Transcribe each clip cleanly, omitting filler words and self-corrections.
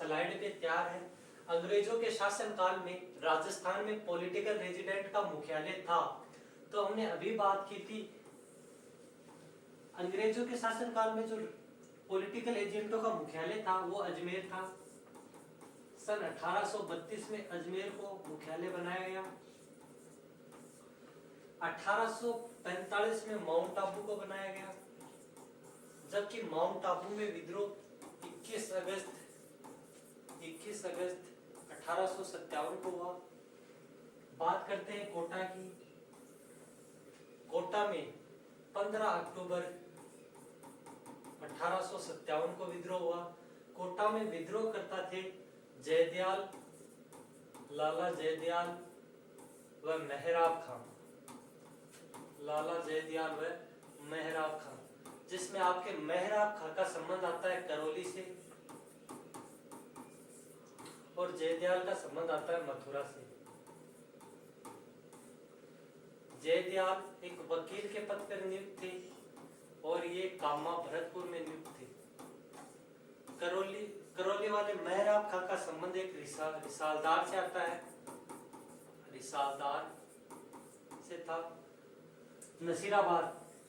Slide पे तैयार है। अंग्रेजों के शासनकाल में राजस्थान में पॉलिटिकल रेजिडेंट का मुख्यालय था। तो हमने अभी बात की थी अंग्रेजों के शासनकाल में जो पॉलिटिकल एजेंटों का मुख्यालय था वो अजमेर था। सन 1832 में अजमेर को मुख्यालय बनाया गया। 1845 में माउंट आबू को बनाया गया, जबकि माउंट आबू में विद्रोह 21 अगस्त 1857 को हुआ। बात करते हैं कोटा की। कोटा में 15 अक्टूबर 1857 को विद्रोह हुआ। कोटा में विद्रोह करता थे जयदयाल, लाला जयदयाल व मेहराब खान। लाला जयदयाल व मेहराब खान, जिसमें आपके मेहराब खान का संबंध आता है करौली से और जयदयाल का संबंध आता है मथुरा से। जयदयाल एक वकील के पद पर नियुक्त थे और ये कामा भरतपुर में नियुक्त थे। करौली वाले मेहराब खां का संबंध एक रिसालदार से आता है, रिसालदार से था।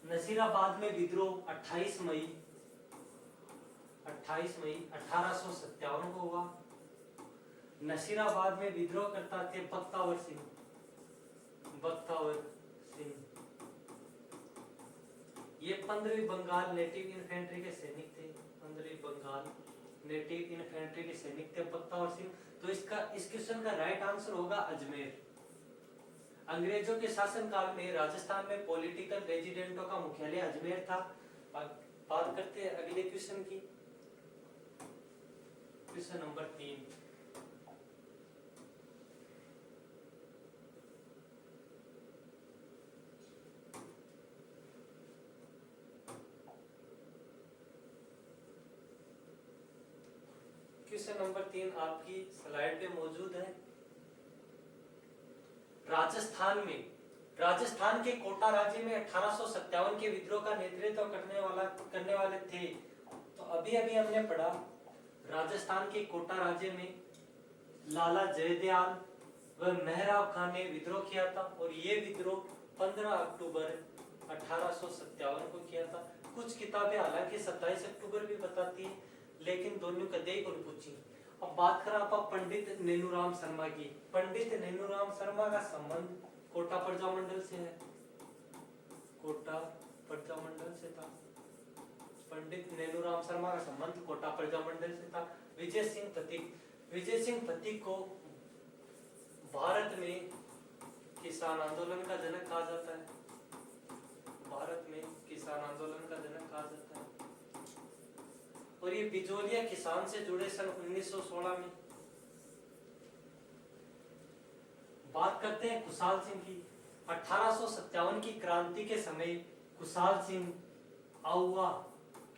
नसीराबाद में विद्रोह 28 मई 1857 को हुआ। नसीराबाद में विद्रोह करता थे बख्तावर सिंह। ये 15वीं बंगाल नेटिव इन्फेंट्री के सैनिक थे। 15वीं बंगाल नेटिव इन्फेंट्री के सैनिक थे बख्तावर सिंह। तो इस क्वेश्चन का राइट आंसर होगा अजमेर। अंग्रेजों के शासनकाल में राजस्थान में पॉलिटिकल रेजिडेंटों का मुख्यालय अजमेर था। बात करते हैं अगले क्वेश्चन की। Question number 3। क्वेश्चन नंबर 3 आपकी स्लाइड पे मौजूद है। राजस्थान के कोटा राज्य में 1857 के विद्रोह का नेतृत्व करने वाले थे। तो अभी हमने पढ़ा राजस्थान के कोटा राज्य में लाला जयदयाल व मेहराब खान ने विद्रोह किया था और ये विद्रोह 15 अक्टूबर 1857 को किया था। कुछ किताबें हालांकि 27 अक्टूबर भी बताती है, लेकिन दोनों कदे को पूछी। अब बात करें आप पंडित नेनूराम शर्मा की। पंडित नेनूराम शर्मा का संबंध कोटा प्रजा मंडल से है। कोटा प्रजा मंडल से था। पंडित नेनूराम शर्मा का संबंध कोटा प्रजा मंडल से था। विजय सिंह पथिक को भारत में किसान आंदोलन का जनक कहा जाता है। भारत में किसान आंदोलन का जनक कहा जाता है और ये बिजोलिया किसान से जुड़े सन 1916 में। बात करते हैं खुशाल सिंह की। 1857 की क्रांति के समय खुशाल सिंह आहुआ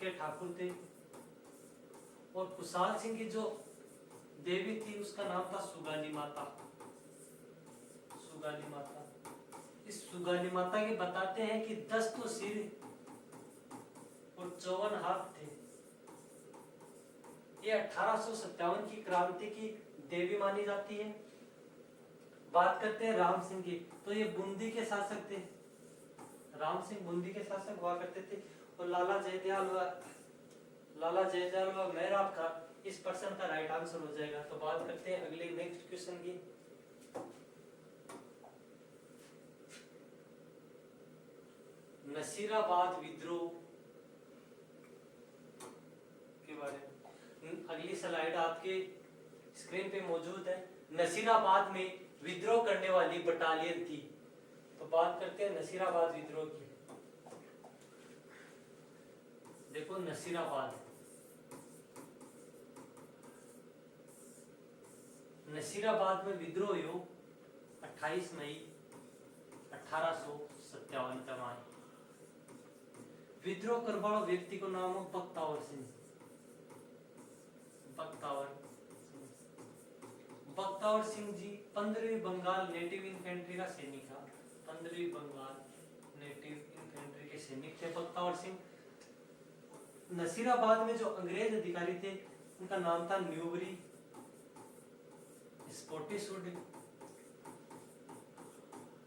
के ठाकुर थे और खुशाल सिंह की जो देवी थी उसका नाम था सुगाली माता। इस सुगाली माता के बताते हैं कि 10 तो सिर और 54 हाथ थे। ये 1857 की क्रांति की देवी मानी जाती है। बात करते हैं राम सिंह की। तो ये बूंदी के शासक थे। राम सिंह बूंदी के शासक हुआ करते थे और लाला जयदयाल व मेहराब खान इस पर्सन का राइट आंसर हो जाएगा। तो बात करते हैं अगले नेक्स्ट क्वेश्चन की। नसीराबाद विद्रोह के बारे में अगली स्लाइड आपके स्क्रीन पे मौजूद है। नसीराबाद में विद्रोह करने वाली बटालियन थी। तो बात करते हैं नसीराबाद विद्रोह की। देखो नसीराबाद में विद्रोह हुआ 28 मई 1857 का। विद्रोह करने वाला व्यक्ति को नाम है बख्तावर सिंह। बख्तावर सिंह जी 15वीं बंगाल नेटिव इन्फेंट्री का सैनिक था। 15वीं बंगाल नेटिव इन्फेंट्री के सैनिक थे बख्तावर सिंह। नसीराबाद में जो अंग्रेज अधिकारी थे उनका नाम था Newbury Spottiswoode,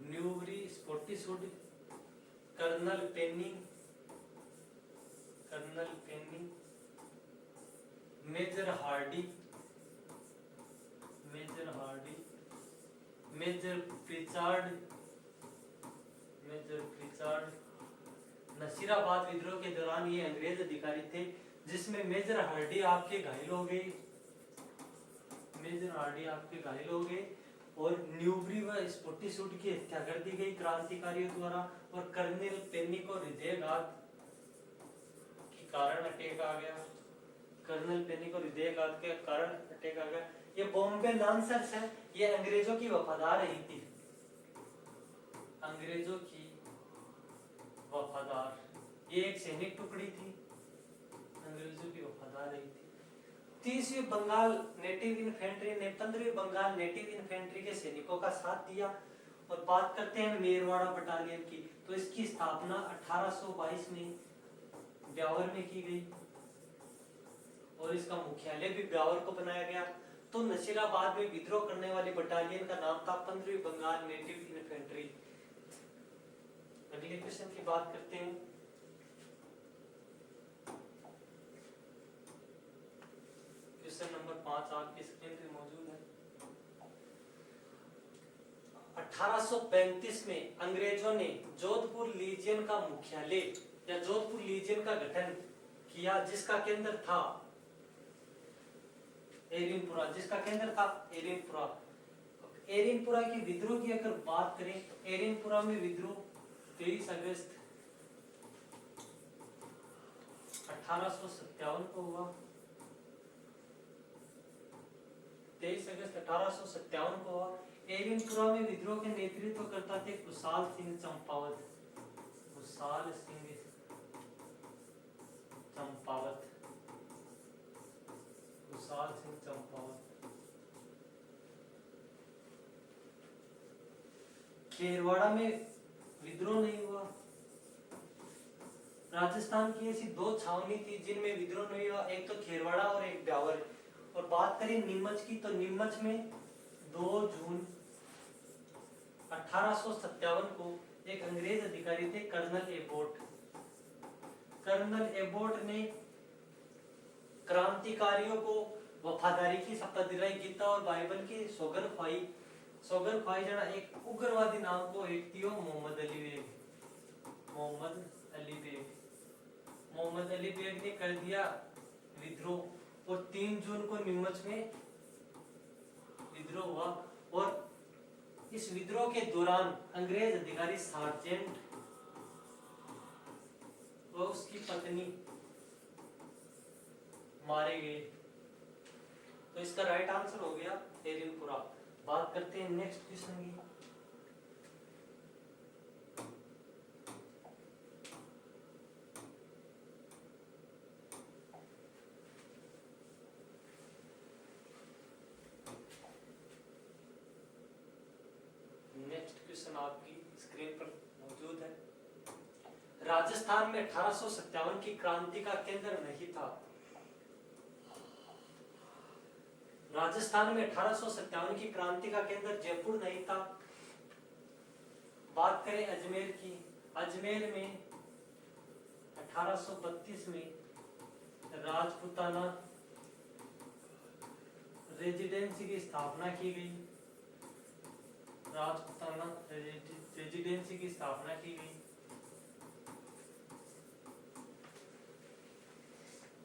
Newbury Spottiswoode, colonel Penny, colonel Penny, major Hardy, major Hardy, major Prichard, major Prichard. Nasirabad विद्रोह के दौरान ये अंग्रेज अधिकारी थे, जिसमें मेजर हार्डी आपके घायल हो गए, मेजर हार्डी आपके घायल हो गए और न्यूबरी व स्पोर्टिसुड की हत्या कर दी गई क्रांतिकारियों द्वारा, और कर्नल पेनी को हृदयघात के कारण अटैक आ गया, कर्नल पेनी को हृदयघात के कारण अटैक आ गया। ये बॉम्बे लांसर्स है, ये अंग्रेजों की वफादार रही थी, अंग्रेजों की वफादार, ये एक सैनिक टुकड़ी थी, अंग्रेजों की वफादार रही थी। 30वीं बंगाल नेटिव इन्फेंट्री ने 15वीं बंगाल नेटिव इन्फेंट्री के सैनिकों का साथ दिया। और बात करते हैं मेरवाड़ा बटालियन की, तो इसकी स्थापना 1822 में ब्यावर में की गई और इसका मुख्यालय भी ब्यावर को बनाया गया। तो नसीराबाद में विद्रोह करने वाली बटालियन का नाम था 15वीं बंगाल नेटिव इन्फेंट्री। अगले क्वेश्चन की बात करते हैं। क्वेश्चन नंबर 5 आपकी स्क्रीन पे मौजूद है। 1835 में अंग्रेजों ने जोधपुर लीजियन का मुख्यालय या जोधपुर लीजियन का गठन किया, जिसका केंद्र था एरिनपुरा, जिसका केंद्र था एरिनपुरा। एरिनपुरा की विद्रोह की अगर बात करें तो एरिनपुरा में विद्रोह 23 अगस्त 1857 को हुआ। 23 अगस्त 1857 को हुआ। एरिनपुरा में विद्रोह के नेतृत्व करता थे कुशाल सिंह चंपावत, कुशाल सिंह चंपावत, कुशाल सिंह चंपावत। खेरवाड़ा में विद्रोह नहीं हुआ। राजस्थान की ऐसी दो छावनी थी जिनमें विद्रोह नहीं हुआ, एक तो खेरवाड़ा और एक ब्यावर। और बात करें नीमच की, तो नीमच में 2 जून 1857 को एक अंग्रेज अधिकारी थे कर्नल एबोट। कर्नल एबोट ने क्रांतिकारियों को वफादारी की शपथ दिलाई, गीता और बाइबल की सौगंध ख्वाई जना एक उग्रवादी नाम को एक थियो मोहम्मद अली बेग। मोहम्मद अली बेग ने कर दिया विद्रोह और 3 जून को नीमच में विद्रोह हुआ। और इस विद्रोह के दौरान अंग्रेज अधिकारी सार्जेंट व उसकी पत्नी मारे गए। तो इसका राइट आंसर हो गया एरिनपुरा। बात करते हैं नेक्स्ट क्वेश्चन की। नेक्स्ट क्वेश्चन आपकी स्क्रीन पर मौजूद है। राजस्थान में 1857 की क्रांति का केंद्र नहीं था। राजस्थान में 1857 की क्रांति का केंद्र जयपुर नहीं था। बात करें अजमेर की, अजमेर में 1832 में राजपुताना रेजिडेंसी की स्थापना की गई। राजपुताना रेजिडेंसी की स्थापना की गई।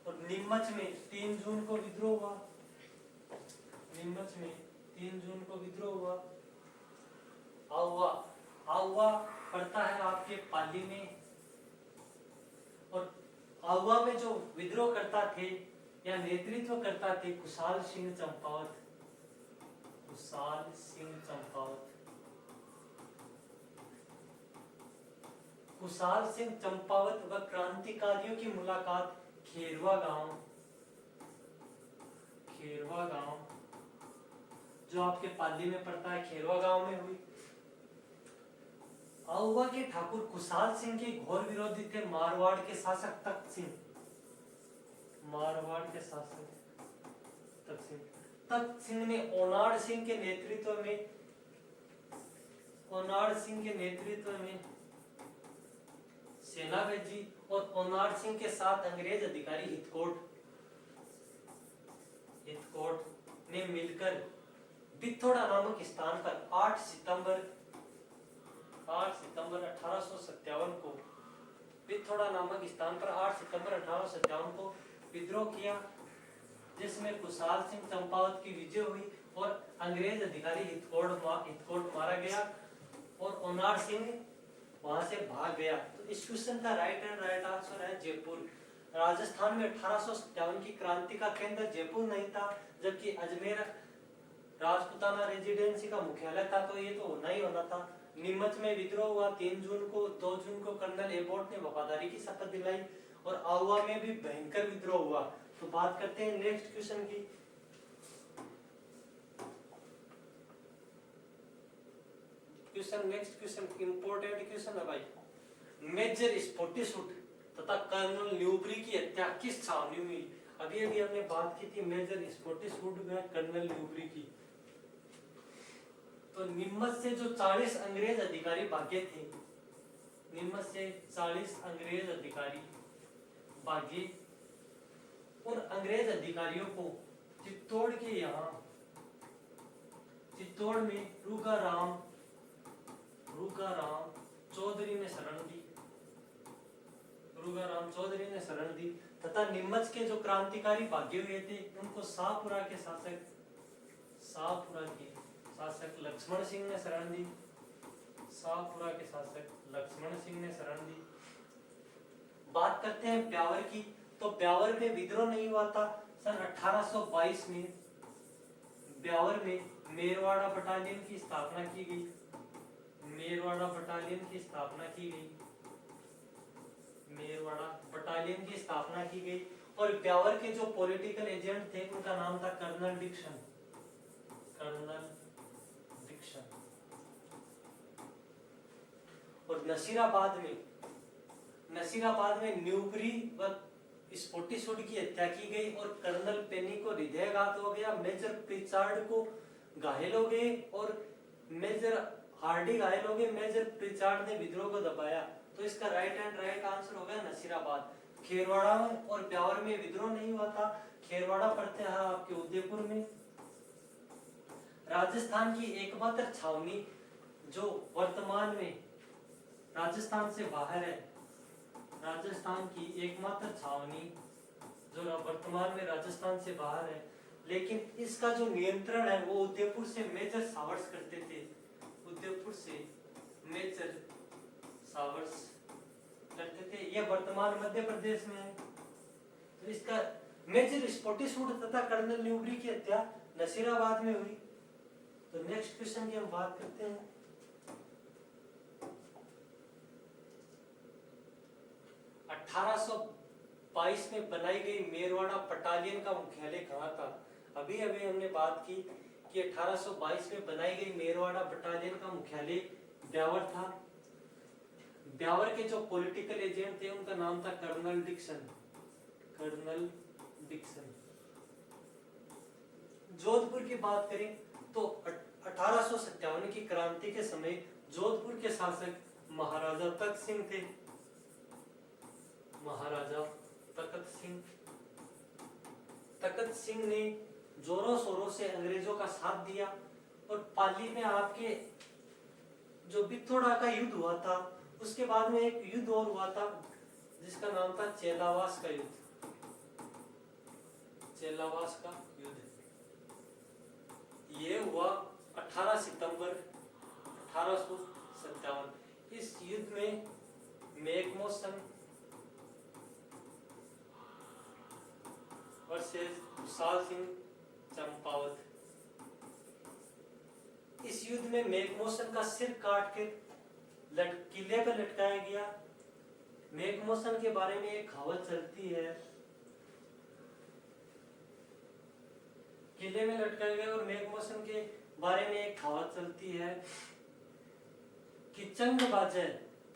और नीमच में 3 जून को विद्रोह हुआ। नीमच में 3 जून को विद्रोह हुआ। आहुआ पड़ता है आपके पाली में। और आहुआ में जो विद्रोह करता थे या नेतृत्व करता थे कुशाल सिंह चंपावत। कुशाल सिंह चंपावत। कुशाल सिंह चंपावत व क्रांतिकारियों की मुलाकात खेरवा गांव जो आपके पाली में पड़ता है, खेरवा गांव में हुई। आहुआ के ठाकुर कुशाल सिंह के घोर विरोधी थे मारवाड़ के शासक तख्त सिंह। मारवाड़ के शासक तख्त सिंह ने ओनाड सिंह के नेतृत्व में सेना भेजी और ओनाड सिंह के साथ अंग्रेज अधिकारी हितकोट ने मिलकर बिथोड़ा नामक स्थान पर 8 सितंबर 1857 को बिथोड़ा नामक स्थान पर 8 सितंबर 1857 को विद्रोह किया, जिसमें कुशाल सिंह चंपावत की विजय हुई और अंग्रेज अधिकारी हितकोट मारा गया और ओनाड सिंह वहां से भाग गया। तो इस क्वेश्चन का राइट आंसर है जयपुर। राजस्थान में 1857 की क्रांति का केंद्र जयपुर नहीं था, जबकि अजमेर राजपुताना रेजिडेंसी का मुख्यालय था, तो ये तो होना ही होना था। नीमच में विद्रोह हुआ 3 जून को। 2 जून को कर्नल एबोट ने वफादारी की शपथ दिलाई और आहुआ में भी भयंकर विद्रोह हुआ। तो बात करते हैं नेक्स्ट क्वेश्चन की। नेक्स्ट क्वेश्चन इंपॉर्टेंट क्वेश्चन है भाई। मेजर स्पॉटिशवुड तथा कर्नल न्यूबरी की हत्या किस छावनी में हुई? अभी हमने बात की थी मेजर स्पॉटिशवुड में कर्नल न्यूबरी की। तो नीमच से जो 40 अंग्रेज अधिकारी भागे थे, नीमच से 40 अंग्रेज अधिकारी भागे, उन अंग्रेज अधिकारियों को चित्तौड़ के यहाँ चित्तौड़ में रूगाराम चौधरी ने शरण दी तथा नीमच के जो क्रांतिकारी भागे हुए थे उनको शाहपुरा के शासक लक्ष्मण सिंह ने शरण दी। बात करते हैं ब्यावर की। तो ब्यावर में विद्रोह नहीं हुआ था। सन 1822 में ब्यावर में मेरवाड़ा बटालियन की स्थापना की गई। मेरवाड़ा बटालियन की स्थापना की गई और ब्यावर के जो पॉलिटिकल एजेंट थे उनका नाम था कर्नल डिक्सन। और नसीराबाद में न्यूबरी व स्पॉटिशवुड की हत्या की गई और कर्नल पेनी को हृदयाघात हो गया, मेजर प्रिचार्ड को घायल हो गए और मेजर हार्डी घायल हो गए। मेजर प्रिचार्ड ने विद्रोह को दबाया। तो इसका राइट आंसर हो गया नसीराबाद। खेरवाड़ा में और ब्यावर में विद्रोह नहीं हुआ था। खेरवाड़ा पड़ते हैं आपके उदयपुर में। राजस्थान की एकमात्र छावनी जो वर्तमान में राजस्थान से बाहर है, राजस्थान की एकमात्र छावनी जो वर्तमान में राजस्थान से बाहर है, लेकिन इसका जो नियंत्रण है वो उदयपुर से मेजर सावर्स करते थे। ये वर्तमान मध्य प्रदेश में है। तो इसका मेजर स्पॉटिशवुड तथा कर्नल न्यूबरी की हत्या नसीराबाद में हुई। तो नेक्स्ट क्वेश्चन की हम बात करते हैं। बाईस में बनाई गई मेरवाड़ा बटालियन का मुख्यालय कहाँ था? अभी हमने बात की कि 1822 में बनाई गई मेरवाड़ा बटालियन का मुख्यालय ब्यावर था। ब्यावर के जो पॉलिटिकल एजेंट थे उनका नाम था कर्नल डिक्सन। जोधपुर की बात करें तो 1857 की क्रांति के समय जोधपुर के शासक महाराजा तख्त सिंह थे। तख्त सिंह ने जोरों शोरों से अंग्रेजों का साथ दिया और पाली में आपके जो बिथोड़ा का युद्ध हुआ था उसके बाद में एक युद्ध और हुआ था जिसका नाम था चेलावास का युद्ध। ये हुआ 18 सितंबर 1857। इस युद्ध में मैकमोहन वर्सेस कुशाल सिंह चंपावत। इस युद्ध में मैकमोहन का सिर काट के किले पर लटकाया गया। मैकमोहन के बारे में एक कहावत चलती है, किले में लटकाया गया और मैकमोहन के बारे में एक कहावत चलती है कि चंग बाजे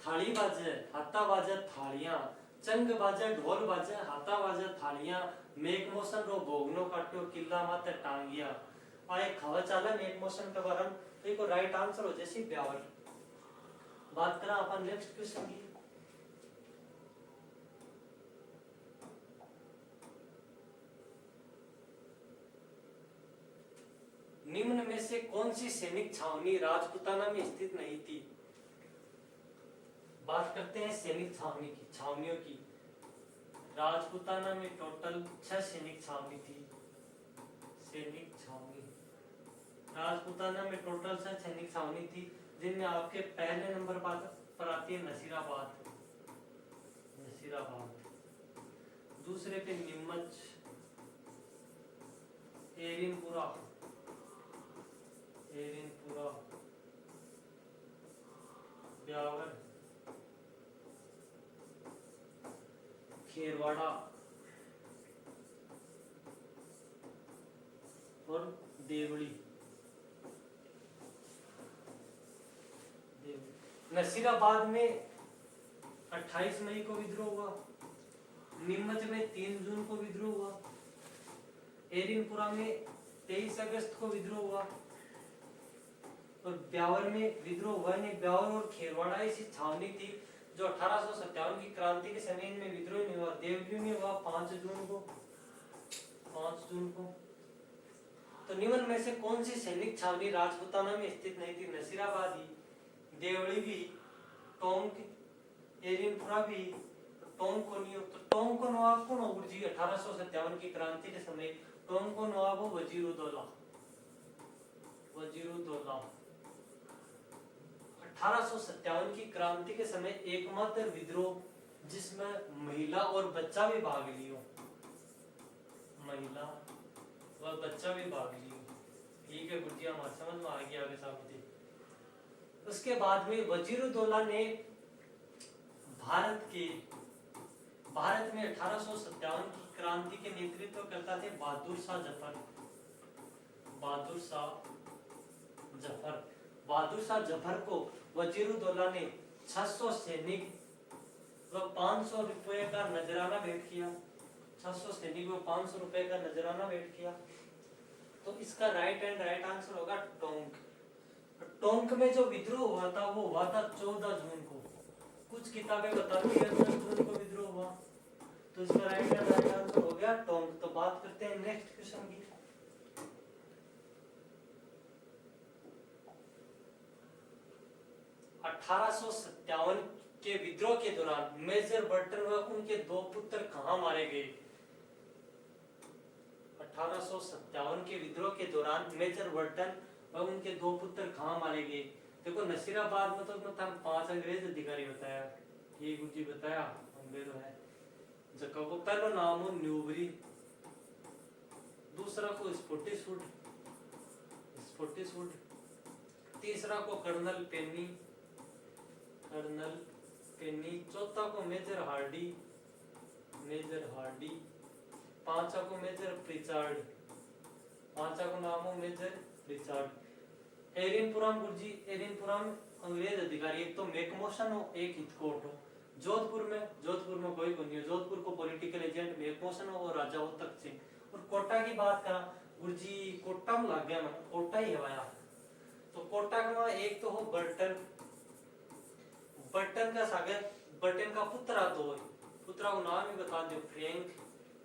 थाली बाजे हाथा बाजे थालियां, चंग बाजे ढोल बाजे हाथा बाजे थालियां, मेक मोशन रो भोगनो काट्यो किला माते टांगिया आए खवा चाला मेक मोशन के बारे में तो इको राइट आंसर हो जैसी ब्यावर। बात करा अपन नेक्स्ट क्वेश्चन की। निम्न में से कौन सी सैनिक छावनी राजपुताना में स्थित नहीं थी? बात करते हैं सैनिक छावनी की, छावनियों की। राजपुताना में टोटल 6 सैनिक छावनी थी। सैनिक छावनी राजपुताना में टोटल 6 सैनिक छावनी थी, जिनमें आपके पहले नंबर पर आती है नसीराबाद, नसीराबाद। दूसरे पे नीमच, एरिनपुरा, एरिनपुरा, ब्यावर, खेरवाड़ा और देवड़ी। नसीराबाद में 28 मई को विद्रोह हुआ, नीमच में 3 जून को विद्रोह हुआ, एरिनपुरा में 23 अगस्त को विद्रोह हुआ और ब्यावर में विद्रोह हुआ नहीं। ब्यावर और खेरवाड़ा ऐसी छावनी थी जो 1857 की क्रांति के समय में विद्रोह नहीं हुआ। देवली में हुआ 5 जून को, 5 जून को। तो निम्न में से कौन सी सैनिक छावनी राजपुताना में स्थित नहीं थी? नसीराबाद ही, देवली भी, टोंक, एरिनपुरा भी, टोंक को नहीं हो। तो टोंक को नवाब कौन हो गुरुजी? 1857 की क्रांति के समय टोंक को नवाब हो वजीरुद्दौला, वजीरुद्दौला। 1857 की क्रांति के समय एकमात्र विद्रोह जिसमें महिला और बच्चा भी भाग लियो, महिला व बच्चा भी भाग लियो। ठीक है गुरुजी, हमारे समझ में आ गया आगे साहब। उसके बाद में वजीरुद्दौला ने भारत में 1857 की क्रांति के नेतृत्व करता थे बहादुर शाह जफर, बहादुर शाह जफर। बहादुर शाह जफर को वजीरुद्दौला ने 600 सैनिक व 500 रुपए का नजराना भेंट किया, 600 सैनिक व 500 रुपए का नजराना भेंट किया। तो इसका राइट आंसर होगा टोंक। टोंक में जो विद्रोह हुआ था वो हुआ था 14 जून को। कुछ किताबें बताती है 10 जून को विद्रोह हुआ। तो इसका राइट आंसर हो गया टोंक। तो बात करते हैं नेक्स्ट क्वेश्चन की। (1857) के विद्रोह के दौरान मेजर बर्टन व उनके 2 पुत्र कहां मारे गए? 1857 के विद्रोह के दौरान मेजर बर्टन व उनके 2 पुत्र कहां मारे गए? देखो नसीराबाद में तो 5 अंग्रेज अधिकारी बताया, ये गुरुजी बताया अंग्रेज है। जगह को पहला नाम हो न्यूबरी, दूसरा को स्पॉटिसवुड, स्पॉटिसवुड, तीसरा को कर्नल पेनी, कर्नल पेनी, चौथा को मेजर हार्डी, मेजर हार्डी, पांचवा को मेजर प्रिचार्ड, पांचवा को नाम हो मेजर प्रिचार्ड। एरिनपुरम गुरुजी, एरिनपुरम अंग्रेज अधिकारी, एक तो मेकमोशन हो, एक हितकोट हो। जोधपुर में कोई को नहीं है। जोधपुर को पॉलिटिकल एजेंट मेकमोशन हो और राजा हो तख्त सिंह। और कोटा की बात करा गुरुजी, कोटा में लग गया, मतलब कोटा ही हवाया। तो कोटा का एक तो हो बर्टन, बर्टन का सागर, बर्टन का पुत्र दो, पुत्रा को नाम ही बता दो, फ्रैंक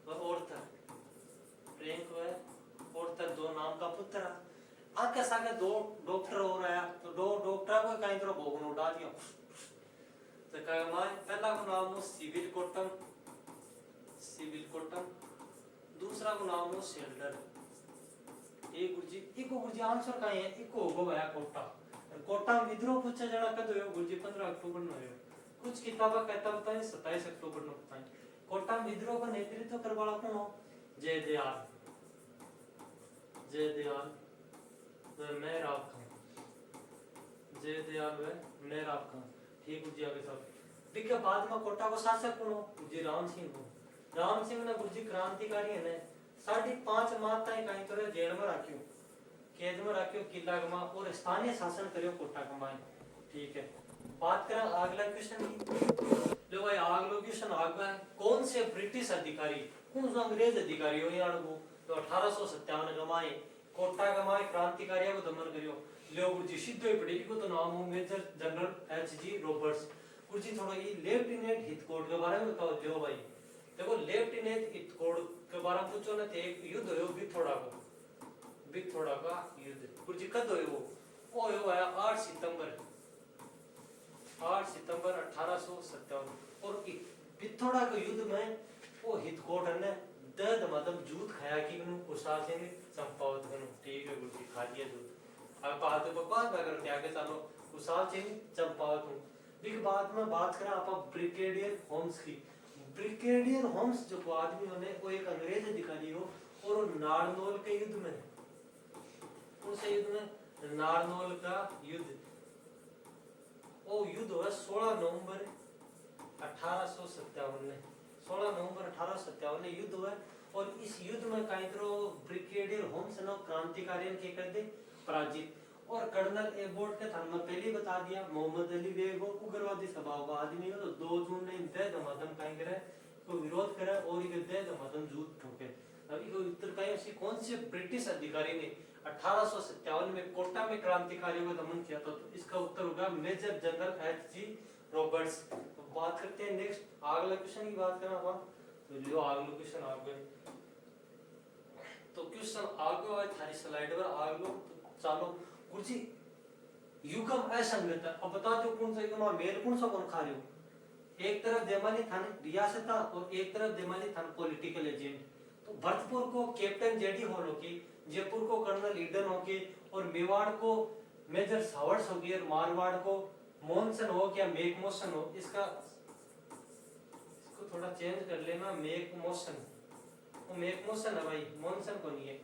व ऑर्थर, फ्रैंक व ऑर्थर 2 नाम का पुत्र। आगे सागे 2 डॉक्टर हो रहा है, तो 2 डॉक्टर को कहीं तरह भोगन उड़ा दिया। तो कहे मां पहला को नाम हो सिविल कोटम, सिविल कोटम, दूसरा को नाम हो शेल्डर। एक गुरुजी, इको गुरुजी आंसर कहीं है, इको होगो भया कोटा। कोटा में विद्रोह पूछा जाना कद हो गुरुजी? 15 अक्टूबर में हो। कुछ किताबा कहता बताएं 27 अक्टूबर में बताएं। कोटा में विद्रोह का नेतृत्व करने वाला कौन हो? जयदयाल, जयदयाल व मेहराब खान, जयदयाल व मेहराब खान। ठीक गुरुजी आगे सब। देखिए बाद में कोटा को शासक कौन हो? गुरुजी राम सिंह हो। राम सिंह ने गुरुजी क्रांतिकारी है ने 5.5 माह तक कहीं तरह जेल में रखियो, कैद में रखियो किला गमा और स्थानीय शासन करियो कोटा कमाए। ठीक है, बात करें अगला क्वेश्चन की। लो भाई अगला क्वेश्चन आगवा है, कौन से ब्रिटिश अधिकारी कौन सा अंग्रेज अधिकारी हो यार वो तो 1857 गमाए कोटा गमाए क्रांतिकारियों को दमन करियो ले गुरुजी सीधे ही पड़ी को तो नाम हो major general H G Roberts. गुरुजी थोड़ा ये लेफ्टिनेंट हितकोट के बारे में बताओ जो भाई देखो लेफ्टिनेंट हितकोट के बारे में पूछो ना तो एक युद्ध हो बिथोड़ा का युद्ध गुरुजी कब हो वो आया 8 सितंबर 1857 और बिथोड़ा के युद्ध में वो हितकोट ने दद मतलब जूत खाया कि कुशाल सिंह चंपावत कनु ठीक है गुरुजी खा लिया जूत अब बात बकवास ना करते आगे चलो कुशाल सिंह चंपावत हूं फिर बाद में बात करें आप ब्रिगेडियर होम्स की। ब्रिगेडियर होम्स जो आदमी होने वो एक अंग्रेज अधिकारी हो और वो नारनौल के युद्ध में कौन से युद्ध में नारनौल का युद्ध वो युद्ध हुआ 16 नवंबर 1857 में 16 नवंबर 1857 में युद्ध हुआ और इस युद्ध में कहीं तो ब्रिगेडियर होम्स ने क्रांतिकारियों के कर दे पराजित और कर्नल एबोर्ट के थान में पहले ही बता दिया मोहम्मद अली बेग उग्रवादी स्वभाव का आदमी है तो 2 जून ने दे दमादम कहीं करे को विरोध करे और ये दे दमादम जूत ठोके। अभी को उत्तर कहीं ऐसी कौन से ब्रिटिश अधिकारी ने 1857 में कोटा में क्रांतिकारियों का दमन किया था तो इसका उत्तर होगा major general H G Roberts. तो बात करते हैं नेक्स्ट अगला क्वेश्चन की बात करना अपन तो लियो अगला क्वेश्चन आ गए तो क्वेश्चन आगे है थारी स्लाइड पर आ लो तो चलो गुरुजी युगम असंगत अब बता दो कौन सा युगम मेल कौन सा कौन खा रहे हो एक तरफ देमाली थाने रियासत था और एक तरफ देमाली थाने पॉलिटिकल एजेंट तो भरतपुर को कैप्टन जेडी हॉल होके जयपुर को कर्नल ईडन होके और मेवाड़ को मेजर सावर्ट्स होके और मारवाड़ को मोहनसन हो क्या मेकमोशन हो इसको थोड़ा चेंज कर लेना मेकमोशन वो मेकमोशन है भाई मोहनसन को नहीं है।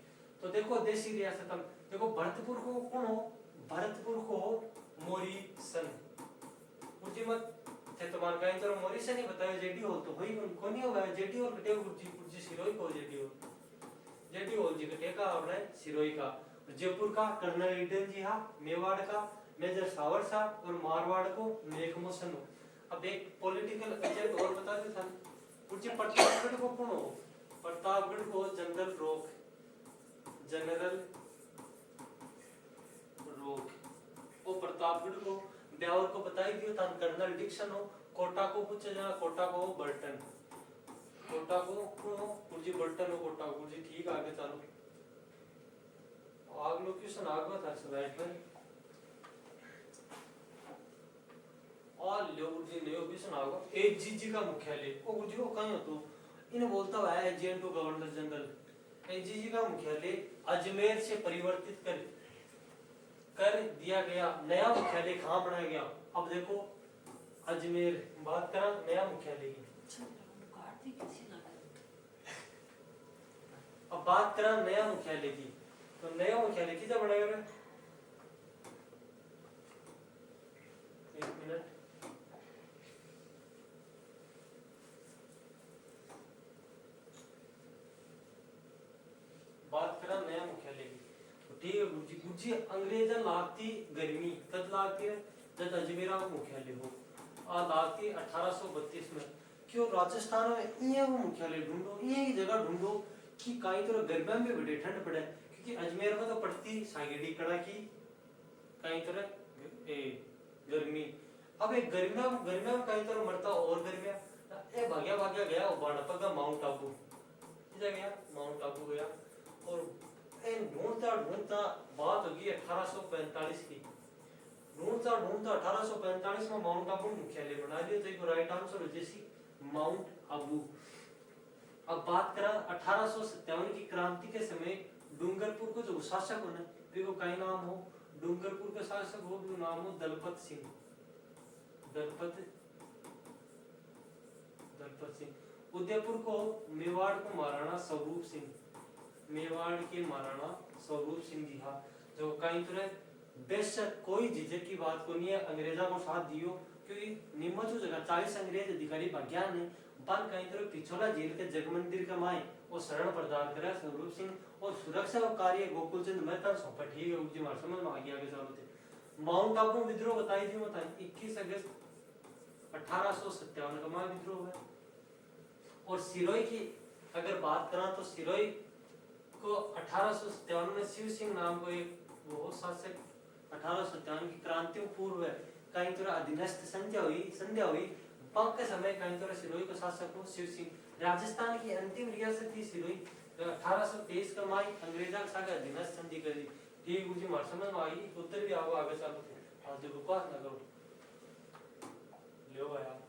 तो देखो देसी रियासत हम देखो भरतपुर को कौन हो भरतपुर को मोरिसन गुरुजी मत थे तुम्हारे कहीं तो मोरिसन ही बताया जेडी हो तो वही कौन नहीं होगा जेडी और कटे गुरुजी सिरोही को जेडी हो जी कटे का अपने सिरोही का जयपुर का कर्नल ईडन जी हाँ मेवाड़ का मेजर सावर साहब और मारवाड़ को मेघमोशन हो। अब एक पॉलिटिकल एजेंट और बता दे था गुरुजी प्रतापगढ़ को कौन हो प्रतापगढ़ को जनरल रोक वो प्रतापगढ़ को ब्यावर को बताई दियो था कर्नल डिक्सन हो कोटा को पूछे जाना कोटा को बर्टन कोटा को गुरुजी बर्टन हो कोटा गुरुजी ठीक आगे चलो अगला क्वेश्चन आगे था स्लाइड में और लो गुरुजी ले क्वेश्चन आगे एजीजी का मुख्यालय ओ गुरुजी को कहीं हो तो इन्हें बोलता हुआ है agent to governor general AGG का मुख्यालय अजमेर से परिवर्तित कर दिया गया नया मुख्यालय कहाँ बनाया गया। अब देखो अजमेर बात करा नया मुख्यालय की अब बात करा नया मुख्यालय की तो नया मुख्यालय किधर बनाया गया एक मिनट बात करा नया मुख्यालय की ठीक है गुरुजी अंग्रेजा लागती गर्मी कद लागती है जब अजमेरा मुख्यालय हो आ लागती 1832 में क्यों राजस्थान में ये वो मुख्यालय ढूंढो ये की जगह ढूंढो कि कहीं तो गर्मियों में बड़ी ठंड पड़े क्योंकि अजमेर में तो पड़ती सागेड़ी कड़ा की कहीं तो गर्मी अब एक गर्मियों में कहीं तो मरता और गर्मियां ए भाग्या गया बाणपा माउंट आबू गया माउंट आबू गया और ढूंढता बात होगी 1845 की ढूंढता 1845 में माउंट आबू मुख्यालय बना दिया तो राइट आंसर हो जैसी माउंट आबू। अब बात करा 1857 की क्रांति के समय डूंगरपुर को जो शासक होने देखो कई नाम हो डूंगरपुर के शासक हो भी नाम हो दलपत सिंह उदयपुर को मेवाड़ को महाराणा स्वरूप सिंह मेवाड़ के महाराणा स्वरूप सिंह जी हाँ जो कहीं तरह बेशक कोई झिझक की बात को नहीं है अंग्रेजा को साथ दियो क्योंकि निम्न जो जगह 40 अंग्रेज अधिकारी भाग्या ने बन कहीं तरह पिछोला जेल के जगमंदिर का माए और शरण प्रदान करा स्वरूप सिंह और सुरक्षा का कार्य गोकुल चंद मेहता सौंपा ठीक है जी हमारे समझ में आ गया आगे चलो थे माउंट आबू विद्रोह बताई थी बताई 21 अगस्त 1857 का महाविद्रोह है और सिरोही की अगर बात करा तो सिरोही को 1857 में शिव सिंह नाम को एक वो शासक 1857 की क्रांति पूर्व कहीं तो अधीनस्थ संध्या हुई पंक के समय कहीं तो सिरोही को शासक हो शिव सिंह। राजस्थान की अंतिम रियासत थी सिरोही। 1823 का माई अंग्रेजा के साथ अधीनस्थ संधि कर दी। ठीक गुरुजी मार समझ में आई उत्तर भी आओ आगे चलो आज देखो पास ना करो लो आया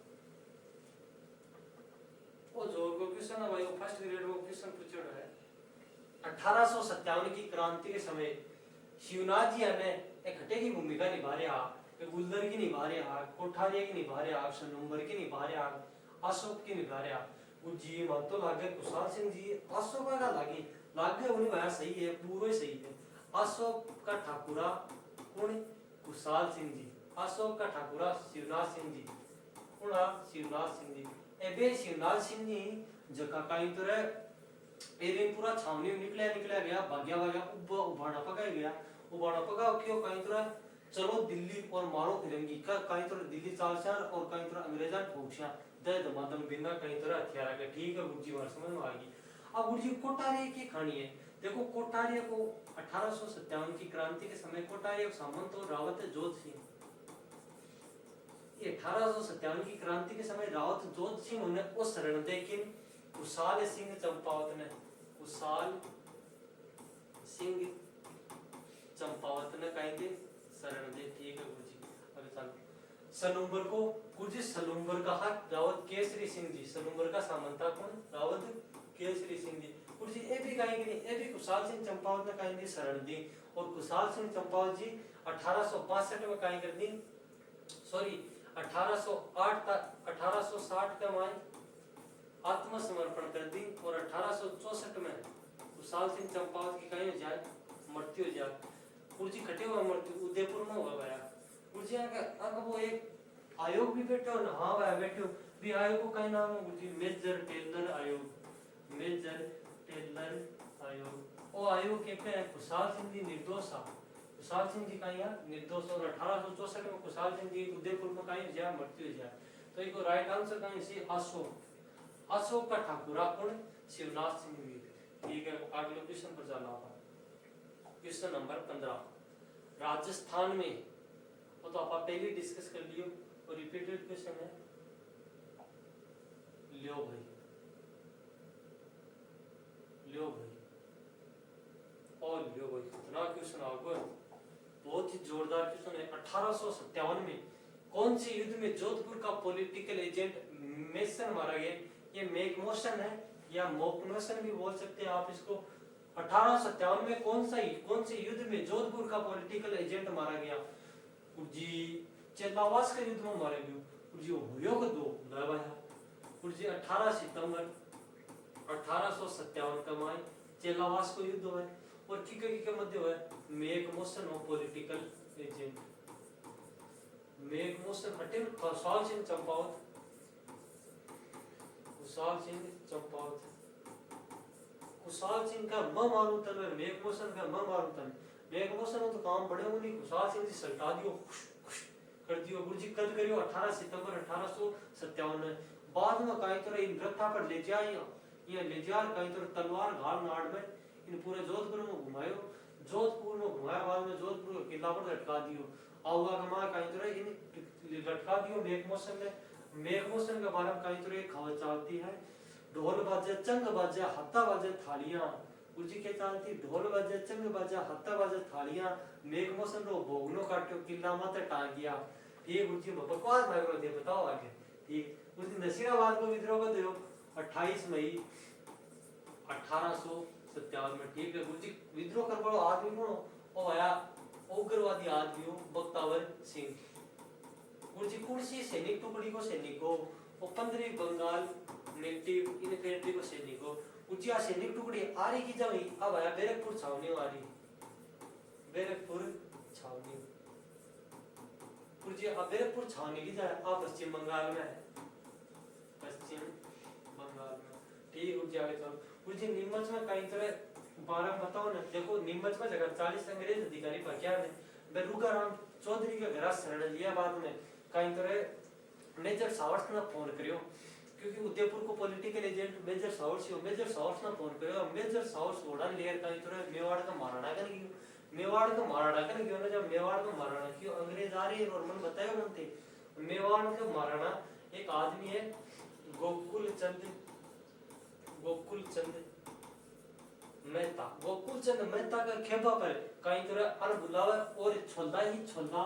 वो जोर को क्वेश्चन है भाई वो फर्स्ट ग्रेड वो क्वेश्चन पूछा है। 1857 की क्रांति के समय शिवनाथ जी हमें एक खटे की भूमिका निभा रहे हैं, एक गुलदर की निभा रहे हैं, कोठारिया की निभा रहे हैं, सनूंबर की निभा रहे हैं, अशोक की निभा रहे हैं। वो जी मान तो लागे कुशाल सिंह जी अशोक का लागे उन्हें वह सही है पूरा सही है। अशोक का ठाकुरा कौन कुशाल सिंह जी, अशोक का ठाकुरा शिवनाथ सिंह जी कौन शिवनाथ सिंह जी। एबे शिवनाथ सिंह जी जका कहीं तो रे एरिन पूरा छावनी निकला गया भाग्या उबाना पका गया उबाना पका क्यों कहीं तो चलो दिल्ली और मारो फिरंगी का कहीं तो दिल्ली चालशार और कहीं तो अंग्रेजा ठोकशिया दे दमादम बिना कहीं तो हथियार के ठीक है गुरुजी बार समझ में आ गई। अब गुरुजी कोठारिया की कहानी है। देखो कोठारिया को 1857 की क्रांति के समय कोठारिया सामंत और रावत जोध सिंह 1857 की क्रांति के समय रावत जोध सिंह उन्हें उस शरण लेकिन कुशाल सिंह चंपावत ने कहेंगे शरण दे ठीक है गुरुजी। अभी चलो सलूंबर को गुरुजी सलूंबर का हाथ रावत केसरी सिंह जी सलूंबर का सामंता कौन रावत केसरी सिंह जी गुरुजी ये भी कहेंगे ये भी कुशाल सिंह चंपावत ने कहेंगे शरण दी और कुशाल सिंह चंपावत जी 1862 में कहें कर दी सॉरी 1860 का मान आत्मसमर्पण कर दी और 1864 में कुशाल सिंह चंपावत की कहीं हो जाए मृत्यु हो जाए। गुरुजी खटे हुआ मृत्यु उदयपुर में हुआ गया। गुरुजी अगर वो एक आयोग भी बैठे हो ना हाँ भाई बैठे हो भी आयोग को कहीं नाम है गुरुजी मेजर टेलर आयोग मेजर टेलर आयोग। वो आयोग कहते हैं कुशाल सिंह जी निर्दोष कुशाल सिंह जी कहीं निर्दोष और 1864 में कुशाल सिंह जी उदयपुर में कहीं जाए मृत्यु हो जाए। तो एक राइट आंसर कहीं से अशोक का ठाकुरा कौन शिवनाथ सिंह जी ठीक है। अगले क्वेश्चन पर जाना होगा क्वेश्चन नंबर 15 राजस्थान में वो तो आप पहले डिस्कस कर लियो और रिपीटेड क्वेश्चन है लियो भाई और लियो भाई कितना क्वेश्चन आगे बहुत ही जोरदार क्वेश्चन है। 1857 में कौन से युद्ध में जोधपुर का पॉलिटिकल एजेंट मेसन मारा गया। ये मेक मोशन है या मोक मोशन भी बोल सकते हैं आप इसको। 1857 में कौन से युद्ध में जोधपुर का पॉलिटिकल एजेंट मारा गया जी चेलावास के युद्ध में मारा गया जी होयो को दो लाया जी 18 सितंबर 1857 का माय चेलावास को युद्ध हुआ और किके मध्य हुआ make motion of political agent make motion हटे कुशाल सिंह चंपावत कुशाल सिंह का मारूतन में मेक मोशन का मारूतन मेक मोशन तो काम बड़े नहीं कुशाल सिंह जी सल्टा दियो कर दियो गुरुजी कद करियो 18 सितंबर 1857 में बाद में कहीं तो इन रथा पर ले जाए ये ले जा कहीं तो तलवार घाल नाड़ में इन पूरे जोधपुर में घुमायो जोधपुर में घुमाया बाद में जोधपुर के किला पर लटका दियो आऊगा कमा कहीं तो इन लटका दियो मेक मोशन के बारे में कहीं तो एक खबर चलती है ढोल बाजे चंग बाजे हत्ता बाजे थालियां गुरुजी के चलती ढोल बाजे चंग बाजे हत्ता बाजे थालियां मेक मोशन रो भोगनो काटो किला माते टांग गया ठीक गुरुजी बकवास ना करो दे बताओ आगे ठीक गुरुजी नसीराबाद को विद्रोह को दो 28 मई 1857 में ठीक है गुरुजी विद्रोह कर वाला आदमी कौन ओ आया उग्रवादी आदमी हो बख्तावर सिंह गुरुजी कौन सी सैनिक टुकड़ी को सैनिकों और 15 बंगाल नेटिव इन्फेंट्री को सैनिकों गुरुजी सैनिक टुकड़ी आ रही की जब अब आया बैरकपुर छावनी वाली बैरकपुर छावनी गुरुजी अब बैरकपुर छावनी की जाए आप पश्चिम बंगाल में है पश्चिम बंगाल में ठीक गुरुजी आगे चलो गुरुजी नीमच में कहीं तरह 12 बताओ ना देखो नीमच में जगह 40 अंग्रेज अधिकारी प्रज्ञा ने बेरुगाराम चौधरी के घर शरण लिया बाद में कहीं तरह मेजर सावरकर ने फोन करियो क्योंकि उदयपुर को पॉलिटिकल एजेंट मेजर सावर्स हो, मेजर सावर्स ना फोन करेगा, मेजर सावर्स घोड़ा लेयर का इतना मेवाड़ का महाराणा का नहीं, मेवाड़ का महाराणा का नहीं ना, जब मेवाड़ का महाराणा क्यों अंग्रेज आ रहे और मन बताया बनते मेवाड़ का महाराणा एक आदमी है गोकुल चंद मेहता, गोकुल चंद मेहता का खेबा पर कहीं तरह अन बुलावा और छोला ही छोला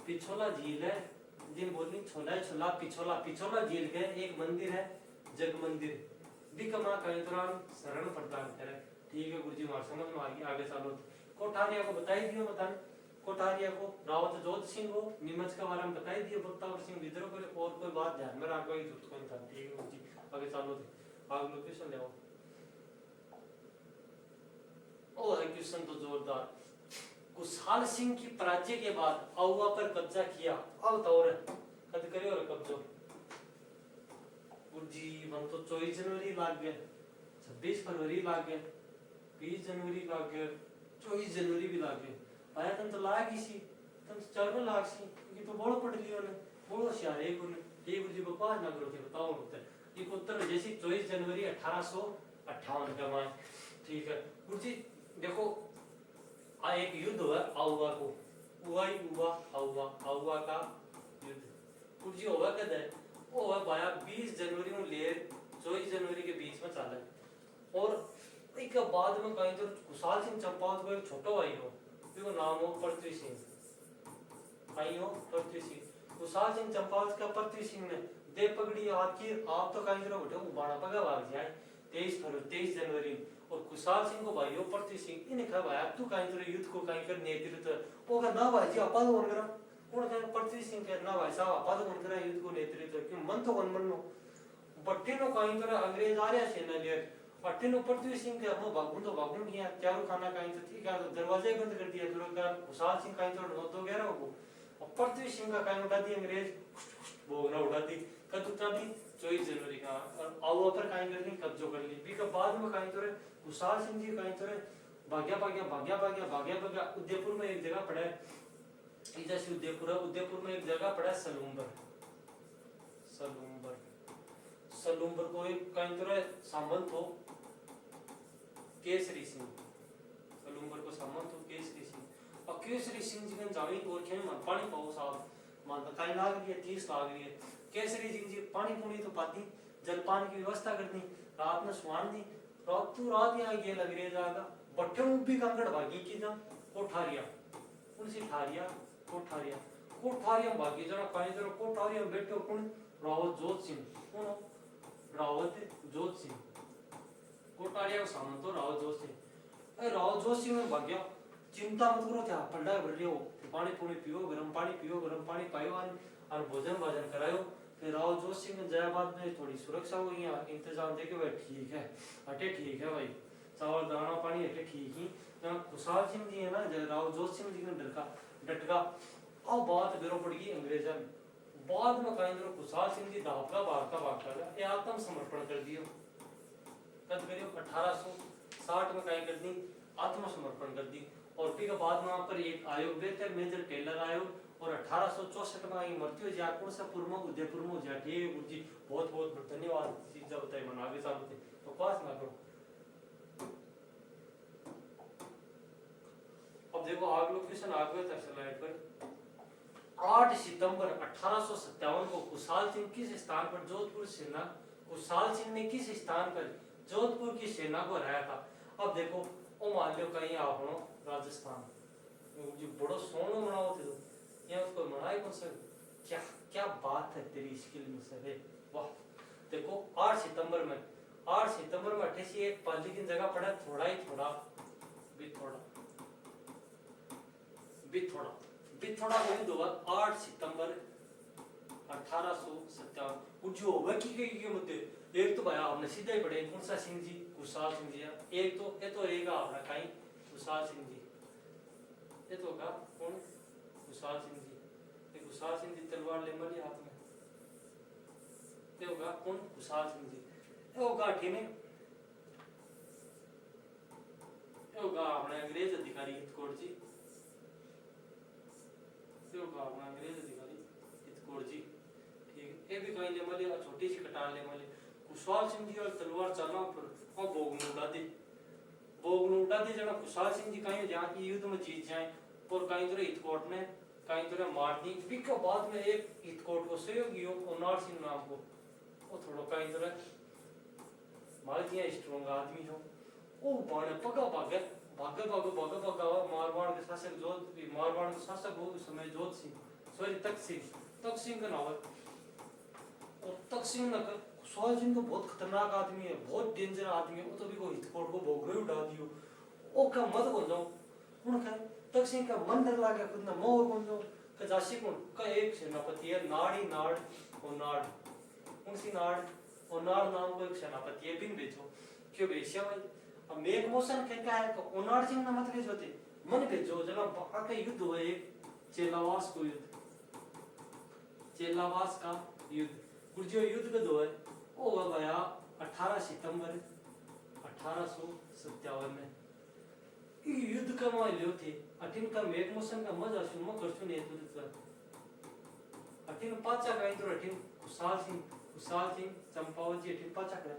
पिछोला झील है जिन बोलनी छोला छोला पिछोला झील के एक मंदिर है जग मंदिर बिकमा कहीं तरह शरण प्रदान करे। ठीक है गुरुजी मार समझ में आ गई, आगे चलो। कोठारिया को बताई दियो मतन, कोठारिया को रावत जोत सिंह को नीमच के बारे में बताई दियो, बत्तावर सिंह विद्रोह करे और कोई बात ध्यान में रखो ही जरूरत कोई था। ठीक है गुरुजी आगे चलो, आगे लोकेशन ले आओ। ओ है क्वेश्चन तो जोरदार। कुशाल सिंह की पराजय के बाद आउवा पर कब्जा किया, अब तौर कद करियो रे कब्जो गुरुजी मन तो 24 जनवरी लाग गए, 26 फरवरी लाग गए, 20 जनवरी लाग गए, 24 जनवरी भी लाग गए। आया तन तो लाग ही सी, तन तो चढ़ने लाग सी, क्योंकि तो बोलो पढ़ लियो ने, बोलो होशियार है गुरु। ये गुरुजी बकवास ना करो थे, बताओ उत्तर। ये उत्तर जैसे 24 जनवरी 1858 का मान। ठीक है गुरुजी देखो आ एक युद्ध हुआ आउवा को, आउवा का युद्ध गुरुजी हुआ कद है, वो हुआ भाया 20 जनवरी में लेर 24 जनवरी के बीच में चला। और एक बाद में कहीं तो कुशाल सिंह चंपावत को एक छोटा भाई हो, उसका नाम हो पृथ्वी सिंह, कहीं हो पृथ्वी सिंह। कुशाल सिंह चंपावत का पृथ्वी सिंह ने दे पगड़ी आखिर आप तो कहीं तरह उठे बाड़ा पगा भाग जाए 23 जनवरी। और कुशाल सिंह को भाई हो पृथ्वी सिंह इन्हें कहा भाई तू कहीं तरह युद्ध को कहीं कर नेतृत्व, वो कहा ना भाई जी आपा तो कौन करा, कौन कहा पृथ्वी सिंह कहा ना भाई साहब आपा तो कौन करा युद्ध को नेतृत्व, क्यों मन तो कौन नो बट्टी नो कहीं तरह अंग्रेज आ रहा सेना ले बट्टी नो पृथ्वी सिंह के हम भागूं किया चारों खाना कहीं तो ठीक है दरवाजे बंद कर दिया, फिर का कुशाल सिंह कहीं तो नौ तो गया वो और पृथ्वी सिंह का कहीं उठा दी अंग्रेज भोगना उठा दी कद उठा दी 24 जनवरी का और आउवा पर कहीं कर ली कब्जो कर ली। भी के बाद में कहीं तो कुशाल सिंह जी कहीं तो भाग्या उदयपुर में एक जगह पड़ा है, जैसे उदयपुर में एक जगह पड़ा है सलूम्बर को एक कहीं तो सामंत हो केसरी सिंह, सलूम्बर को सामंत हो केसरी सिंह। और केसरी सिंह जी ने जावी और खेमे मन पानी पाओ साहब मान बताई लाग रही है 30 लाग रही है। केसरी सिंह जी पानी पुनी तो पाती जलपान की व्यवस्था कर दी, रात में सुहान दी, रात यहाँ गेल अंग्रेज आगा बट्टे भी कंकड़ भागी की जा कोठारिया उनसे कोठारिया भागी जरा कहीं जरा कोठारिया बैठे कौन रावत जोत सिंह कोठारिया का सामने तो रावत जोत सिंह में भाग्या चिंता मत करो क्या पलड़ा भर लियो पानी पुनी पियो गरम पानी पायो और भोजन करायो। फिर राव जोत सिंह ने जयाबाद में थोड़ी सुरक्षा हुई इंतजाम देखे भाई ठीक है भाई चावल दाना पानी हटे ठीक ही ना। कुशाल सिंह जी है ना राव जोत सिंह जी ने डटका अब बात बेरो पड़ गई अंग्रेजों में। बाद में कहीं कुशाल सिंह जी भागता ये आत्मसमर्पण कर दियो, कद करियो 1860 में कहीं कर दी आत्मसमर्पण कर दी। और फिर बाद में वहां पर एक आयोग बेहतर मेजर टेलर आयोग और 1864 में आई मृत्यु जयपुर से उदयपुर में जा। ठीक गुरु जी बहुत धन्यवाद चीज बताई मन आगे चालू थे तो पास ना करो। अब देखो आगे लोकेशन आगे तक स्लाइड पर 8 सितंबर 1857 को कुशाल सिंह किस स्थान पर कुशाल सिंह ने किस स्थान पर जोधपुर की सेना को हराया था। अब देखो ओ मान लो कहीं आप हो राजस्थान जी बड़ो सोनो बनाओ थे तो यहाँ उसको मनाई कौन सा क्या बात है तेरी स्किल में सर वाह। देखो 8 सितंबर में 88 एक पाली की जगह पड़ा बिथोड़ा युद्ध हुआ 8 सितंबर 1857। कुछ जो होगा की मुद्दे एक तो भाया आपने सीधा ही पड़े कौन सा सिंह जी कुशाल सिंह जी एक तो ये तो रहेगा आपने कहीं कुशाल सिंह जी ये तो होगा कौन कुशाल सिंह जी तलवार ले मरी हाथ में ये होगा कौन कुशाल सिंह जी ये होगा ठीक है ये होगा अपने अंग्रेज अधिकारी हितकोट जी ये होगा अपना अंग्रेज अधिकारी हितकोट जी ठीक है। ये भी कहीं ले मले और छोटी सी कटार ले मले। कुशवाल सिंह जी और तलवार चाला पर और भोग में उड़ा दी जना कुशवाल सिंह जी कहीं जहाँ की युद्ध में जीत जाए और कहीं तो हितकोट ने कहीं तो मार दी। बिका बाद में एक हितकोट को सहयोगी हो ओनार सिंह नाम को वो थोड़ा कहीं तो मार दिया स्ट्रॉन्ग आदमी हो ओ बाणे पगा भागे मारवाड़ के शासक जोध मारवाड़ के शासक हो उस समय जोध सिंह सॉरी तख्त सिंह का नाम है। और तख्त सिंह न कुशवाल सिंह तो बहुत खतरनाक आदमी है, बहुत डेंजर आदमी है। वो तो भी को हितकोट को भोगरे उड़ा दियो ओ का मत बोल जाओ कौन का तख्त सिंह का मन डर लागे खुद ना मोर कौन जाओ का जासी कौन का एक सेनापति है नाड़ी नाड़ और नाड़ उनसी नाड़ और नाड़ नाम को एक सेनापति है बिन भेजो क्यों भेजिया भाई। अब मेघ मोशन क्या है तो ओनार सिंह ना मत भेजो थे मन भेजो जना आके युद्ध हुआ एक चेलावास को युद्ध चेलावास का युद्ध गुर्जो युद्ध का दो है वो हुआ गया 18 सितंबर 1857 में। युद्ध का वहां लियो थे अटिन का मेघ मोशन का मजा सुनो करसु ने तो अटिन पाचा का इधर अटिन कुशाल सिंह चंपावत जी अटिन पाचा का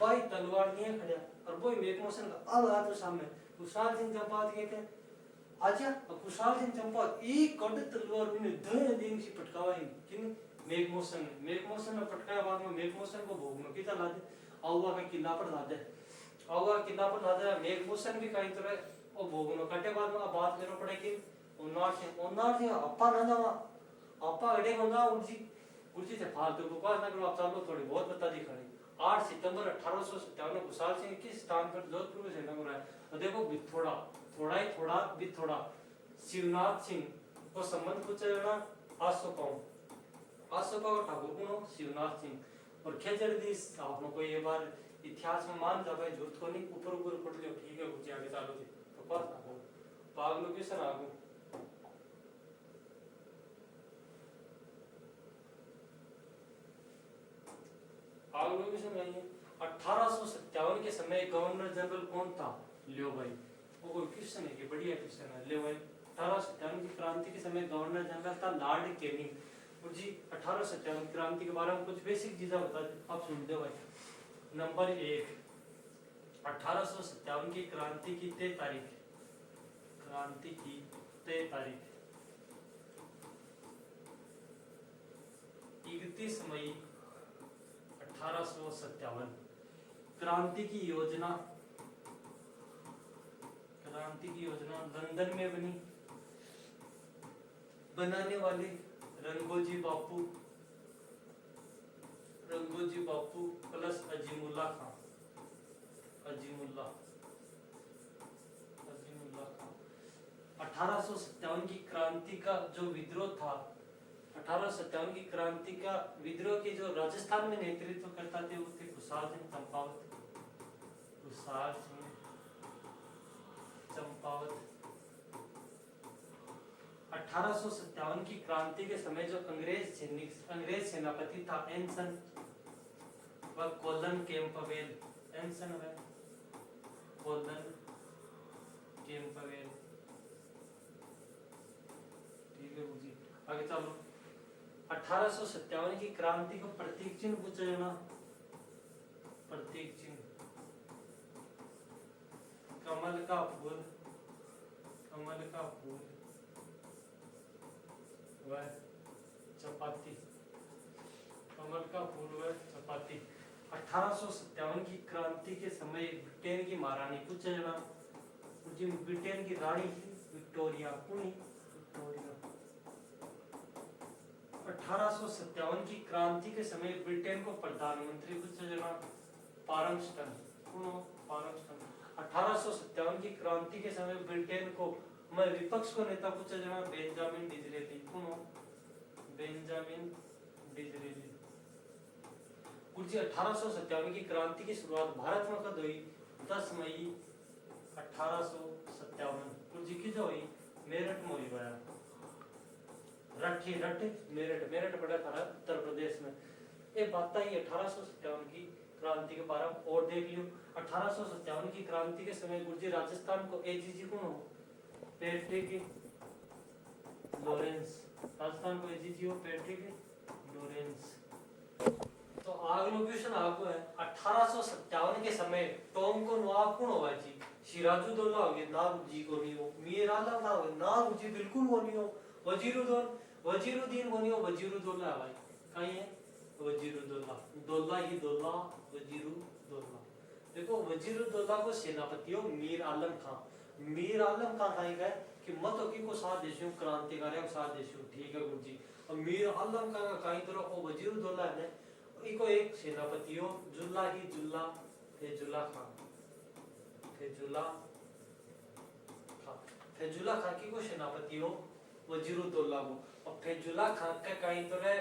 भाई तलवार नहीं खड़ा और वो मेघ मोशन का अब हाथ सामने कुशाल सिंह चंपावत के थे आजा कुशाल सिंह चंपावत एक कड़ तलवार ने धन दिन से पटकावा किन मेघ मोशन ने पटकाया बाद में मेघ मोशन को भोगनो किता लादे आउवा का किला पर लादे मेघ मोशन भी कहीं तरह वो भोगनो कटे बाद में बात करो पड़े कि ओनार से अपा ना जावा अपा अड़े गंगा उर्जी से फालतू बकवास ना करो आप सब लोग थोड़ी बहुत बता दी खड़ी 8 सितंबर 1857 में कुशाल सिंह किस स्थान पर जोधपुर में सेना में रहा देखो थोड़ा शिवनाथ सिंह को संबंध कुछ जरा आसोपाव ठाकुर को शिवनाथ सिंह और खेजरदीस आपको कोई ये बार इतिहास में मान जावे झूठ को नहीं ऊपर पढ़ लियो ठीक है कुछ आगे चालो जी तो पास ना हो पागलो किसन आगो आगलो किसन नहीं है। 1857 के समय गवर्नर जनरल कौन था लियो भाई वो कोई क्वेश्चन है कि बढ़िया क्वेश्चन है लियो भाई। 1857 की क्रांति के समय गवर्नर जनरल था लॉर्ड कैनिंग। जी 1857 क्रांति के बारे में कुछ बेसिक चीजें बता दे आप सुन दो भाई। नंबर 1 1857 की क्रांति की तय तारीख 31 मई 1857। क्रांति की योजना लंदन में बनी। बनाने वाले रंगोजी बापू प्लस अजीमुल्ला खां। 1857 की क्रांति का जो विद्रोह था 1857 की क्रांति का विद्रोह के जो राजस्थान में नेतृत्व करता थे वो थे कुशाल सिंह चंपावत। 1857 की क्रांति के समय जो अंग्रेज सेनापति था एंसन व कोलन कैंपबेल ठीक है जी आगे चलो। 1857 की क्रांति को प्रतीक चिन्ह पूछा जाना। प्रतीक चिन्ह कमल का फूल व चपाती। कमल का फूल व चपाती। 1857 की क्रांति के समय ब्रिटेन की महारानी पूछा जाना। ब्रिटेन की रानी विक्टोरिया। 1857 की क्रांति के समय ब्रिटेन को प्रधानमंत्री पूछा जाना पारंगस्टन। 1857 की क्रांति के समय ब्रिटेन को विपक्ष को नेता पूछा जाना बेंजामिन डिज़रेली। 1857 की क्रांति की शुरुआत भारत में कब हुई 10 मई 1857 की जो हुई मेरठ में हुई भाया मेरठ पड़ा था उत्तर प्रदेश में। ये बात ही 1857 की क्रांति के बारे में और देख लियो। 1857 की क्रांति के समय गुर्जी राजस्थान को एजीजी कौन हो पैट्रिक लॉरेंस। राजस्थान को एजीजी हो पैट्रिक लॉरेंस। तो अगला क्वेश्चन आपको है 1857 के समय टोंक को नवाब कौन होगा जी? सिराजुद्दौला हो गया, नाम जी को नहीं हो। मीर आलम ना हो, नाम जी बिल्कुल को नहीं हो। वजीरुद्दीन को नहीं हो, वजीरुद्दौला है भाई। कहीं है वजीरुद्दौला, दौला ही दौला, वजीरुद्दौला। देखो वजीरुद्दौला को सेनापति हो मीर आलम खान। मीर आलम खान कहीं गए कि मत की को साथ देशों क्रांतिकारी को साथ देशों, ठीक है गुरु जी। और मीर आलम खान का कहीं तरह वो वजीरुद्दौला है, इको एक सेनापति हो जुल्ला ही जुल्ला फेजुल्ला खान। फेजुल्ला खान, फेजुल्ला खान की को सेनापति हो वजीरुद्दौला को। और फेजुल्ला खान का कहीं तो है,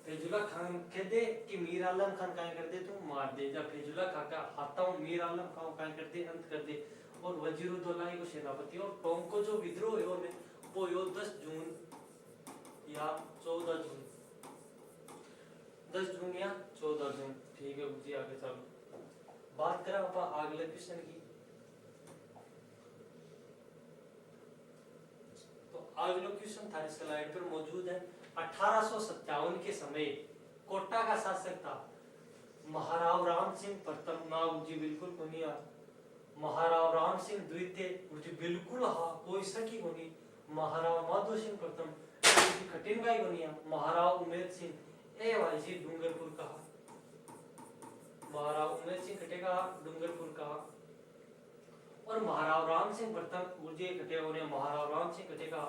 फेजुल्ला खान कह दे कि मीर आलम खान कहीं कर दे तू मार दे, जब फेजुल्ला खान का हाथा हूं मीर आलम खान कहीं कर दे अंत कर दे। और वजीरुद्दौला को सेनापति और टोंक को जो विद्रोह है वो यो 10 जून या 14 जून, 10 जून या 14 जून, ठीक है जी। आगे चलो बात करें आप अगले क्वेश्चन की। तो अगला क्वेश्चन थारी स्लाइड पर मौजूद है। 1857 के समय कोटा का शासक था महाराव राम सिंह प्रथम। नाम जी बिल्कुल को नहीं आ। महाराव राम सिंह द्वितीय जी बिल्कुल हाँ, कोई सकी को नहीं। महाराव माधो सिंह प्रथम कठिन का ही को नहीं आ। महाराव उमेद सिंह ए भाई जी डूंगरपुर का, महाराव उमेद सिंह कटेगा डूंगरपुर का। और महाराव राम सिंह प्रथम मुझे कटे होने महाराव राम सिंह कटेगा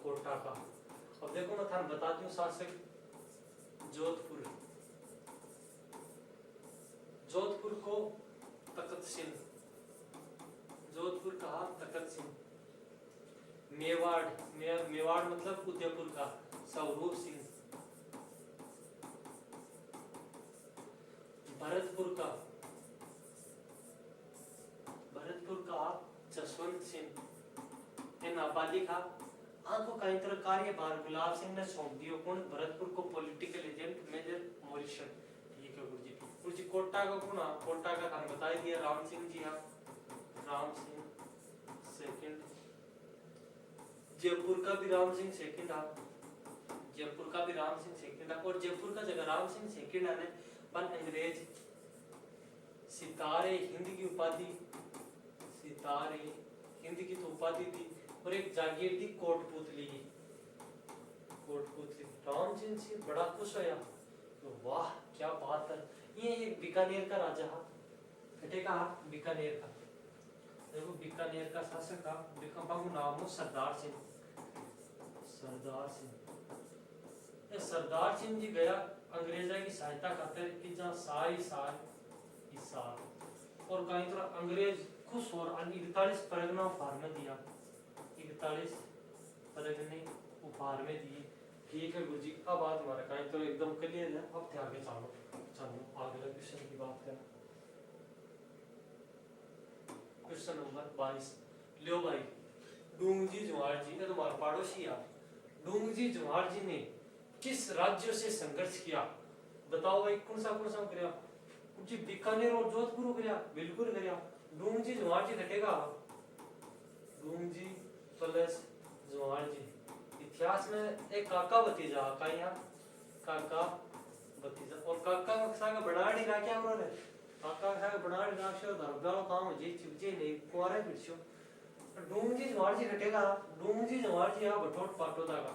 कोटा का। अब देखो मैं थान बता दूं शासक जोधपुर, जोधपुर को तखत सिंह, जोधपुर कहा तखत सिंह। मेवाड़, मेवाड़ मतलब उदयपुर का स्वरूप सिंह। भरतपुर का, भरतपुर का जसवंत सिंह। ये नाबालिग था आपको कई तरह कार्यभार गुलाब सिंह ने सौंप दिया। कौन? भरतपुर को पॉलिटिकल एजेंट मेजर मॉरिसन, ठीक है गुरुजी। गुरुजी कोटा का कौन? कोटा का हम बता दिया राम सिंह जी। हाँ राम सिंह सेकंड। जयपुर का भी राम सिंह सेकंड। आप जयपुर का भी राम सिंह सेकंड। और जयपुर का जगह राम सिंह सेकंड आने पर अंग्रेज सितारे हिंद की उपाधि, सितारे हिंद की तो उपाधि थी। और एक जागीर थी कोटपुतली की, कोटपुतली। राम सिंह जी बड़ा खुश होया, तो वाह क्या बात है। ये बीकानेर का राजा हा, कटेगा बीकानेर का। देखो बीकानेर का शासक था, बीकानेर का नाम हो सरदार सिंह, सरदार सिंह। सरदार सिंह जी गया अंग्रेजा की सहायता खातिर कि जहाँ सारी साल इस साल। और कहीं तरह अंग्रेज खुश और 41 परगना उपहार में दिया, 41 परगने उपहार में दिए, ठीक है गुरुजी। अब बात हमारा कहीं तो एकदम क्लियर है। अब आगे चलो, चलो अगले क्वेश्चन की बात करें। Question number 22। लियो भाई, डूंगजी जवाहर जी, ये तुम्हारा पड़ोसी यार। डूंगजी जवाहर जी ने किस राज्य से संघर्ष किया? बताओ भाई कौन सा किया जी? बीकानेर और जोधपुर को किया, बिल्कुल किया। डूंगजी जवाहर जी घटेगा, डूंगजी प्लस जवाहर जी। इतिहास में एक काका भतीजा का यहाँ, काका भतीजा। और काका का बड़ा डी क्या उन्होंने काका का बड़ा डी राक्षो धरगाओ काम जी चिपजे नहीं कुआरे बिरछो। डूंगजी जवाहर जी घटेगा, डूंगजी जवाहर जी यहाँ बटोट पाटोदा का,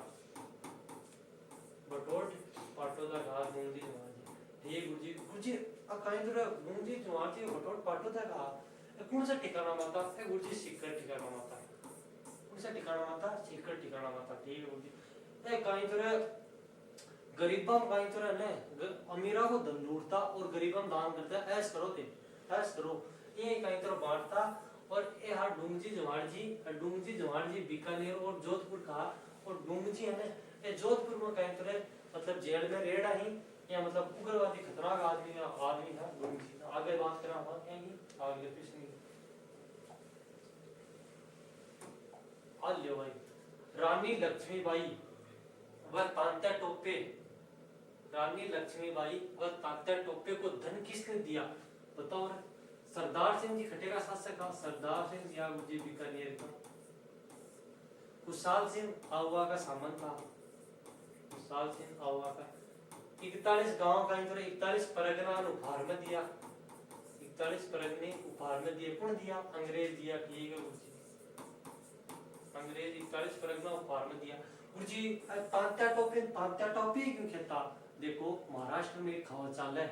बटोट पाटोदा का डूंगजी जवाहर जी, ठीक गुरुजी। गुरुजी अब कहीं तो डूंगजी जवाहर जी बटोट पाटोदा का कौन सा ठिकाना माता है गुरुजी? सीकर ठिकाना माता। कौन सा ठिकाना माता? सीकर ठिकाना माता, ठीक है गुरुजी। ए कहीं तो गरीबा में कहीं तो ने अमीरा को धन लूटता और गरीबा में दान करता है, ऐस करो थे, ऐस करो, ये कहीं तो बांटता। और ये हाँ डूंगजी जवाहर जी, डूंगजी जवाहर जी बीकानेर और जोधपुर का। और डूंगजी है ना ये जोधपुर में कहीं तो मतलब जेल में रेड़ा ही या मतलब उग्रवादी खतरनाक आदमी है डूंगजी। आगे बात करा हुआ कहेंगे आगे प्रश्न लियो भाई। रानी लक्ष्मीबाई व तांत्या टोपे, रानी लक्ष्मीबाई व तांत्या टोपे को धन किसने दिया? बताओ। सरदार सिंह जी खटेगा शासक का, सरदार सिंह जी गुरुजी बीकानेर का। खुशहाल सिंह आहुआ का सामंत था, खुशहाल सिंह आहुआ का। 41 गांव का इंतजार 41 परगना उपहार में दिया, 41 परगने उपहार में दिए। कौन दिया? अंग्रेज दिया। ठीक है गुरुजी, अंग्रेज 41 परगना उपहार में दिया। गुरुजी तांत्या टोपी क्यों खेता? देखो महाराष्ट्र में एक खावा चाल है,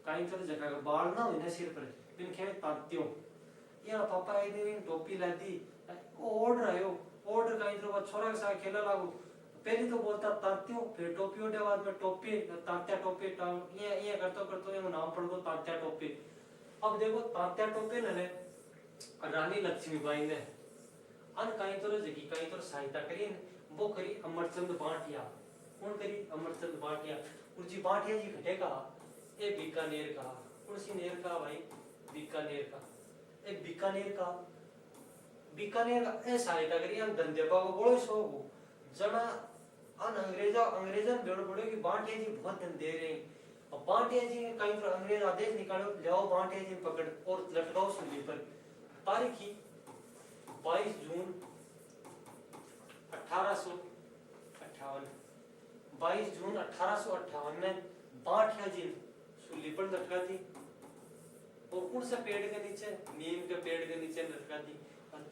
कहीं तो जगह का बाल ना हो सिर पर, बिन खे तांत्यो या पापा एक दिन टोपी ला दी, ऑर्डर आयो, ऑर्डर का इधर छोरा के साथ खेला लागू, पहले तो बोलता तांत्यो, फिर टोपी उठे बाद में टोपी, तांत्या टोपी, ये करतो ये नाम पड़ गो तांत्या टोपी। अब देखो तांत्या टोपी ने रानी लक्ष्मीबाई ने अन कहीं तो जगी कहीं तो सहायता करी, वो करी अमरचंद बांटिया। कौन करी? अमरचंद बांटिया। गुरुजी बांटिया जी घटेगा ये बीकानेर का, कौन सी नेर का भाई? बीकानेर का। एक बीकानेर का ए सहायता करी अन धंधे को बोलो सो हो जना अन अंग्रेजन बेड़ बोले कि बांटिया जी बहुत धन दे रहे हैं। अब बांटिया जी कहीं तो अंग्रेज आदेश निकालो, जाओ बांटिया जी पकड़ और लटकाओ सूली पर। तारीख 22 जून 1858, 22 जून 1858 में बांटिया जी सूली पर लटका दी। और कौन सा पेड़ के नीचे? नीम के पेड़ के नीचे लटका दी।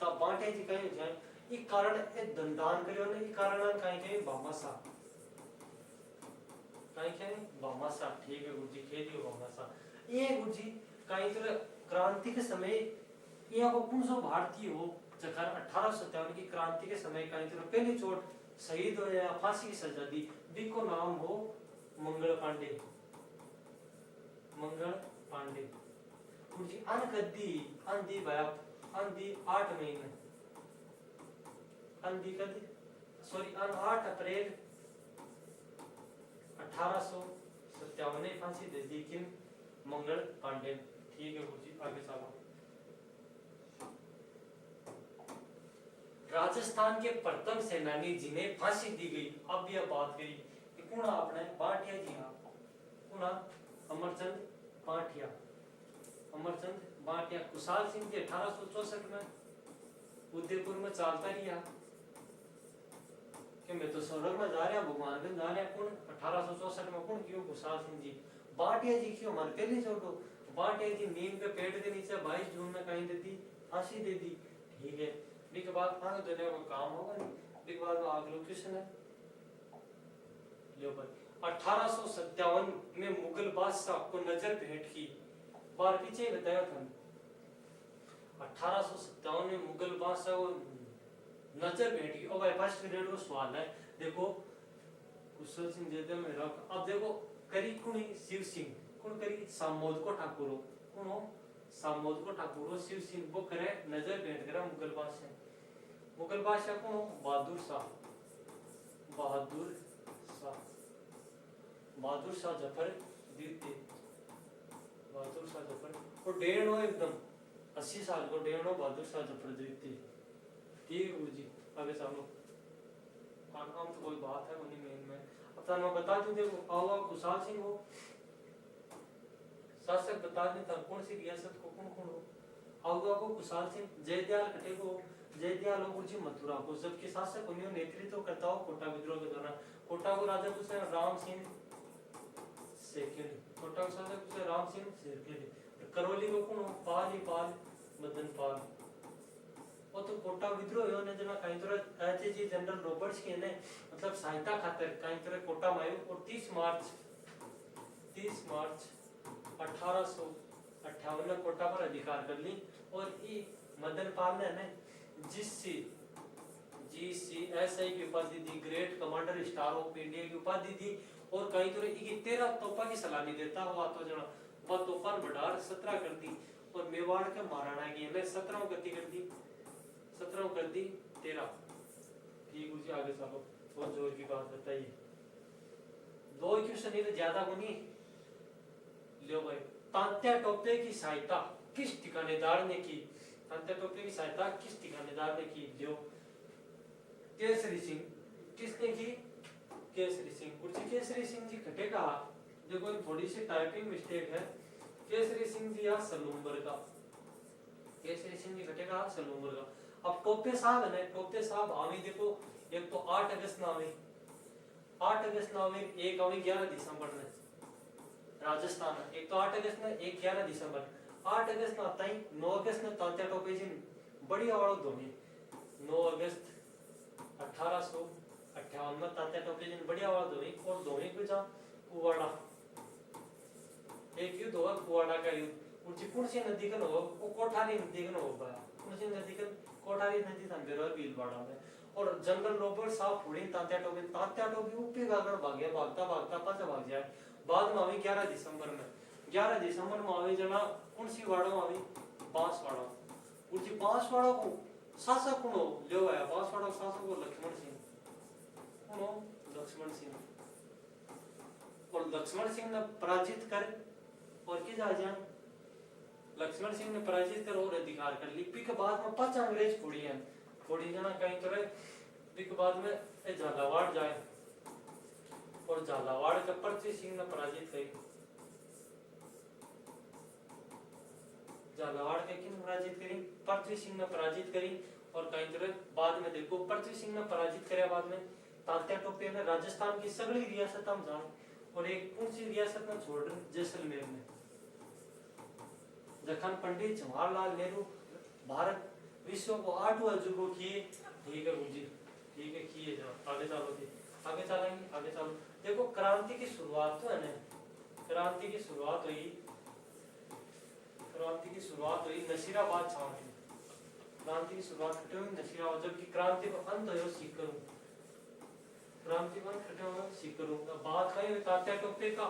तब बांटिया जी कहीं जाए ई कारण ए दंदान करियो ने, ई कारण कहीं बामासा, कहीं बामासा। ठीक है गुरुजी, खेदियो बामासा। ये गुरुजी कहीं तो क्रांति के समय ये को कौन सा भारतीय हो जखर 1857 की क्रांति के समय कहीं तो पहली चोट शहीद हो या फांसी की सजा दी, बिको नाम हो मंगल पांडे। मंगल पांडे गुरुजी अन कद्दी अंधी भया अंधी 8 महीने अंधी कद्दी सॉरी अन 8 अप्रैल 1857 ने फांसी दे दी किन? मंगल पांडे। ठीक है गुरुजी, आगे चलो। राजस्थान के प्रथम सेनानी जिन्हें फांसी दी गई, अब यह बात करी कौन? आपने बांटिया जी। हाँ कौन? अमरचंद बांटिया। अमरचंद बांटिया। कुशाल सिंह जी 1864 में उदयपुर में चालता रिया कि मैं तो स्वर्ग में जा रहा भगवान जा रहा। कौन? 1864 में कौन क्यों? कुशाल सिंह जी। बांटिया जी क्यों? हमारे पहले छोटो बांटिया जी नीम के पेड़ के नीचे 22 जून में कहीं दे दी, फांसी दे दी। ठीक है, के बाद आगे देने का काम होगा नहीं। एक बार अगला क्वेश्चन है लो भाई। 1857 में मुगल बादशाह को नजर भेंट की, बार पीछे बताया था। 1857 में मुगल बादशाह को नजर भेंट की। और भाई फर्स्ट ग्रेड का सवाल है, देखो कुशल सिंह जैदे में रख। अब देखो करी कुणी शिव सिंह, कौन करी? सामोद को ठाकुर। कौन हो? सामोद को ठाकुर। शिव सिंह वो करे नजर भेंट करा मुगल बादशाह। मुगल बादशाह कौन हो? बहादुर शाह। बहादुर शाह। बहादुर शाह जफर द्वितीय। बहादुर शाह जफर और डेढ़ हो एकदम 80 साल को डेढ़ हो बहादुर शाह जफर द्वितीय। ठीक है जी, आगे चलो। आम तो कोई बात है उन्हीं मेन में। अब मैं बता दूं, देखो आओ कुशाल सिंह हो शासक बता देता कौन सी रियासत को कौन कौन हो। आओगा को कुशाल सिंह, जयदयाल खटे को जयदयाल हो गुरुजी मथुरा को। जबकि शासक उन्हें नेतृत्व करता हो कोटा विद्रोह के दौरान। कोटा को राजा पूछे राम सिंह सेकंड। कोटा को शासक पूछे राम सिंह सेकंड। करौली को कौन हो? पाल ही पाल मदन पाल। वो तो कोटा विद्रोह होने जना कहीं तरह ऐसे जी जनरल रॉबर्ट्स के ने मतलब सहायता खातिर कहीं तरह कोटा में आयो। और 30 मार्च 1858 में कोटा पर अधिकार कर ली। और ये मदन पाल ने GCSI की उपाधि दी, great commander star of India की उपाधि दी। और कहीं तो 13 तोपा की सलामी देता हुआ तो जना वह तोफान बढ़ार 17 कर दी। और मेवाड़ के महाराणा की ने 17 गति कर दी, 17 कर दी 13। ठीक है जी, आगे चलो। बहुत जोर की बात बताइए। 2 क्वेश्चन ही तो ज्यादा को नहीं लो भाई। तांत्या टोपे की सहायता किस ठिकानेदार ने की? तांत्या टोपे की सहायता किस ठिकानेदार ने की? जो केसरी सिंह। किसने की? केसरी सिंह। कुछ केसरी सिंह जी घटेगा। देखो थोड़ी सी टाइपिंग मिस्टेक है। केसरी सिंह जी या सलूम्बर का। केसरी सिंह जी घटेगा सलूम्बर का। अब टोपे साहब है ना, टोपे साहब आवे देखो एक तो 8 अगस्त में आवे। 8 अगस्त ना आवे, एक आवे 11 दिसंबर ने राजस्थान, एक तो 8 अगस्त ने, एक 11 दिसंबर। 8 अगस्त ना ताई 9 अगस्त ने तात्या टोपे जी बढ़िया वालो धोनी 9 अगस्त 1858 में तात्या टोपे जी बढ़िया वाला धोनी, और धोनी को जा कुवाड़ा, एक युद्ध हुआ कुवाड़ा का युद्ध, उनकी कौन सी नदी का हो, वो कोठारी नदी का हो पाया, कौन सी नदी का, कोठारी नदी था बेरोर भीलवाड़ा में। और जनरल रॉबर्ट साहब फुड़ी तात्या टोपी ऊपी गागर भाग गया, भागता भागता पाछा भाग जाए। बाद में आवी 11 दिसंबर में, 11 दिसंबर में आवी जना कौन सी वाड़ा में आवी, बांसवाड़ा, उनकी बांसवाड़ा को शासक कौन हो लियो आया, बांसवाड़ा शासक को लक्ष्मण सिंह, कौन हो, लक्ष्मण सिंह। और लक्ष्मण सिंह ने पराजित कर और की जा जाए, लक्ष्मण सिंह ने पराजित कर और अधिकार कर ली। फिर के बाद में 5 अंग्रेज फोड़ी हैं, फोड़ी जना कहीं करे, फिर के बाद में ए झालावाड़ जाए, और झालावाड़ के पृथ्वी सिंह ने पराजित करी, झालावाड़ के किन पराजित करी, पृथ्वी सिंह ने पराजित करी। और कहीं करे बाद में देखो पृथ्वी सिंह ने पराजित करे, बाद में तात्या टोपे ने राजस्थान की सगली रियासत हम जान, और एक कौन सी रियासत में छोड़ रहे, जैसलमेर में। जखन पंडित जवाहरलाल नेहरू भारत विश्व को 8वां अजूबा किए, ठीक है गुरुजी, ठीक है किए जाओ, आगे चलो जी, आगे चलेंगे, आगे चलो। देखो क्रांति की शुरुआत तो है ना, क्रांति की शुरुआत हुई, क्रांति की शुरुआत हुई नसीराबाद छावनी, क्रांति की शुरुआत कटे हुई नसीराबाद, जबकि क्रांति का अंत हुआ सीकरू, क्रांति का अंत कटे हुआ सीकरू। बात कही हुई तात्या टोपे का,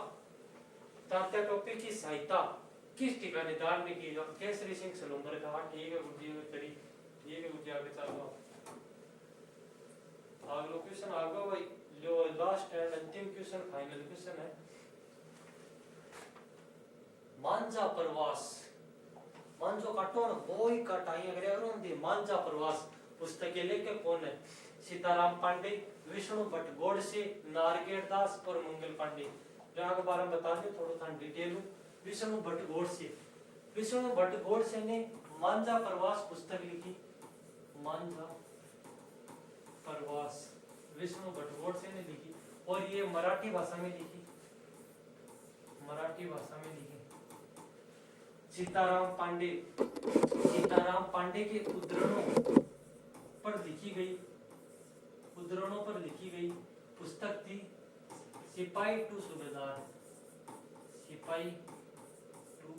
तात्या टोपे की सहायता किस ठिकानेदार ने की, केसरी सिंह सलूंगर का, ठीक है गुरुजी करी, ठीक है गुरुजी आगे चलो। अगला क्वेश्चन आगे भाई, जो लास्ट एंड अंतिम क्वेश्चन, फाइनल क्वेश्चन है, मांझा प्रवास, मांझो काटो न वो ही काटाई अगर अरुण दी, मांझा प्रवास पुस्तक के लेखक कौन है, सीताराम पांडे, विष्णु भट्ट गोडसे, नारगेट दास और मंगल पांडे। जहाँ के बारे में बता दें थोड़ा सा डिटेल, विष्णु भट्ट गोडसे, विष्णु भट्ट गोडसे ने मांझा प्रवास पुस्तक लिखी, मांझा प्रवास विष्णु भट्ट गोडसे ने लिखी, और ये मराठी भाषा में लिखी, मराठी भाषा में लिखी। सीताराम पांडे, सीताराम पांडे के उद्धरणों पर लिखी गई, उद्धरणों पर लिखी गई पुस्तक थी सिपाही टू सूबेदार, सिपाही टू,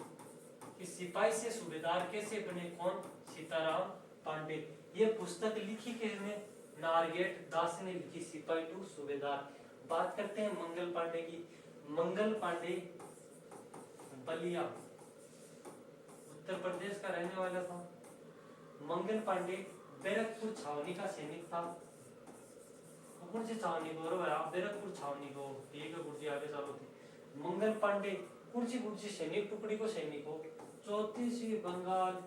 इस सिपाही से सूबेदार कैसे बने कौन, सीताराम पांडे। ये पुस्तक लिखी किसने, नारगेट दास ने लिखी, सिपाही टू सूबेदार। बात करते हैं मंगल पांडे की, मंगल पांडे बलिया उत्तर प्रदेश का रहने वाला था। मंगल पांडे बैरकपुर छावनी का सैनिक था, कौन सी छावनी को, बैरकपुर छावनी को, ठीक है गुरुजी आगे चलो। मंगल पांडे कौन सी सैनिक टुकड़ी को सैनिक हो, 34वीं बंगाल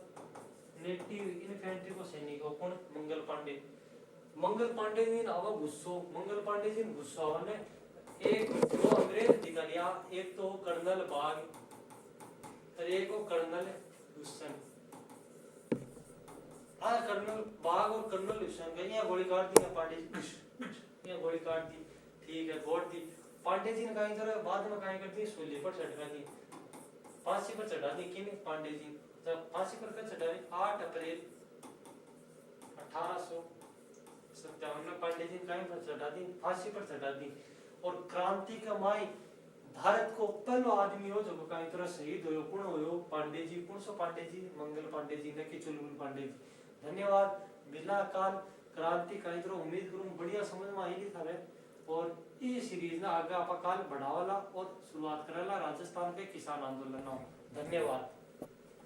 नेटिव इन्फेंट्री को सैनिक हो, कौन, मंगल पांडे। मंगल पांडे जी ने आवा गुस्सो, मंगल पांडे जी ने गुस्सा आवा ने एक दो अंग्रेज अधिकारिया, एक तो कर्नल बाग और एक वो कर्नल हुसैन, कर्नल बाग और कर्नल हुसैन का यहाँ गोली काट दी पांडे जी, यहाँ गोली काट दी, ठीक है गोड़ दी। पांडे जी ने कहा इधर बाद में कहा कर दी, सूली पर चढ़ा दी, फांसी पर चढ़ा दी, किन, पांडे जी। जब फांसी पर चढ़ा दी 8 अप्रैल 1857 में पांडे जी कहीं पर चढ़ा दी, फांसी पर चढ़ा दी। और क्रांति का माई भारत को पहला आदमी हो जो कहीं तरह शहीद हो, कौन हो, पांडे जी, कौन सो पांडे जी, मंगल पांडे जी ने कि चुलबुल पांडे जी। धन्यवाद। बिना काल क्रांति कहीं तरह उम्मीद करूं बढ़िया समझ में आई था। और ये सीरीज ना आगे आप काल बढ़ावाला और शुरुआत करेला राजस्थान के किसान आंदोलन। धन्यवाद।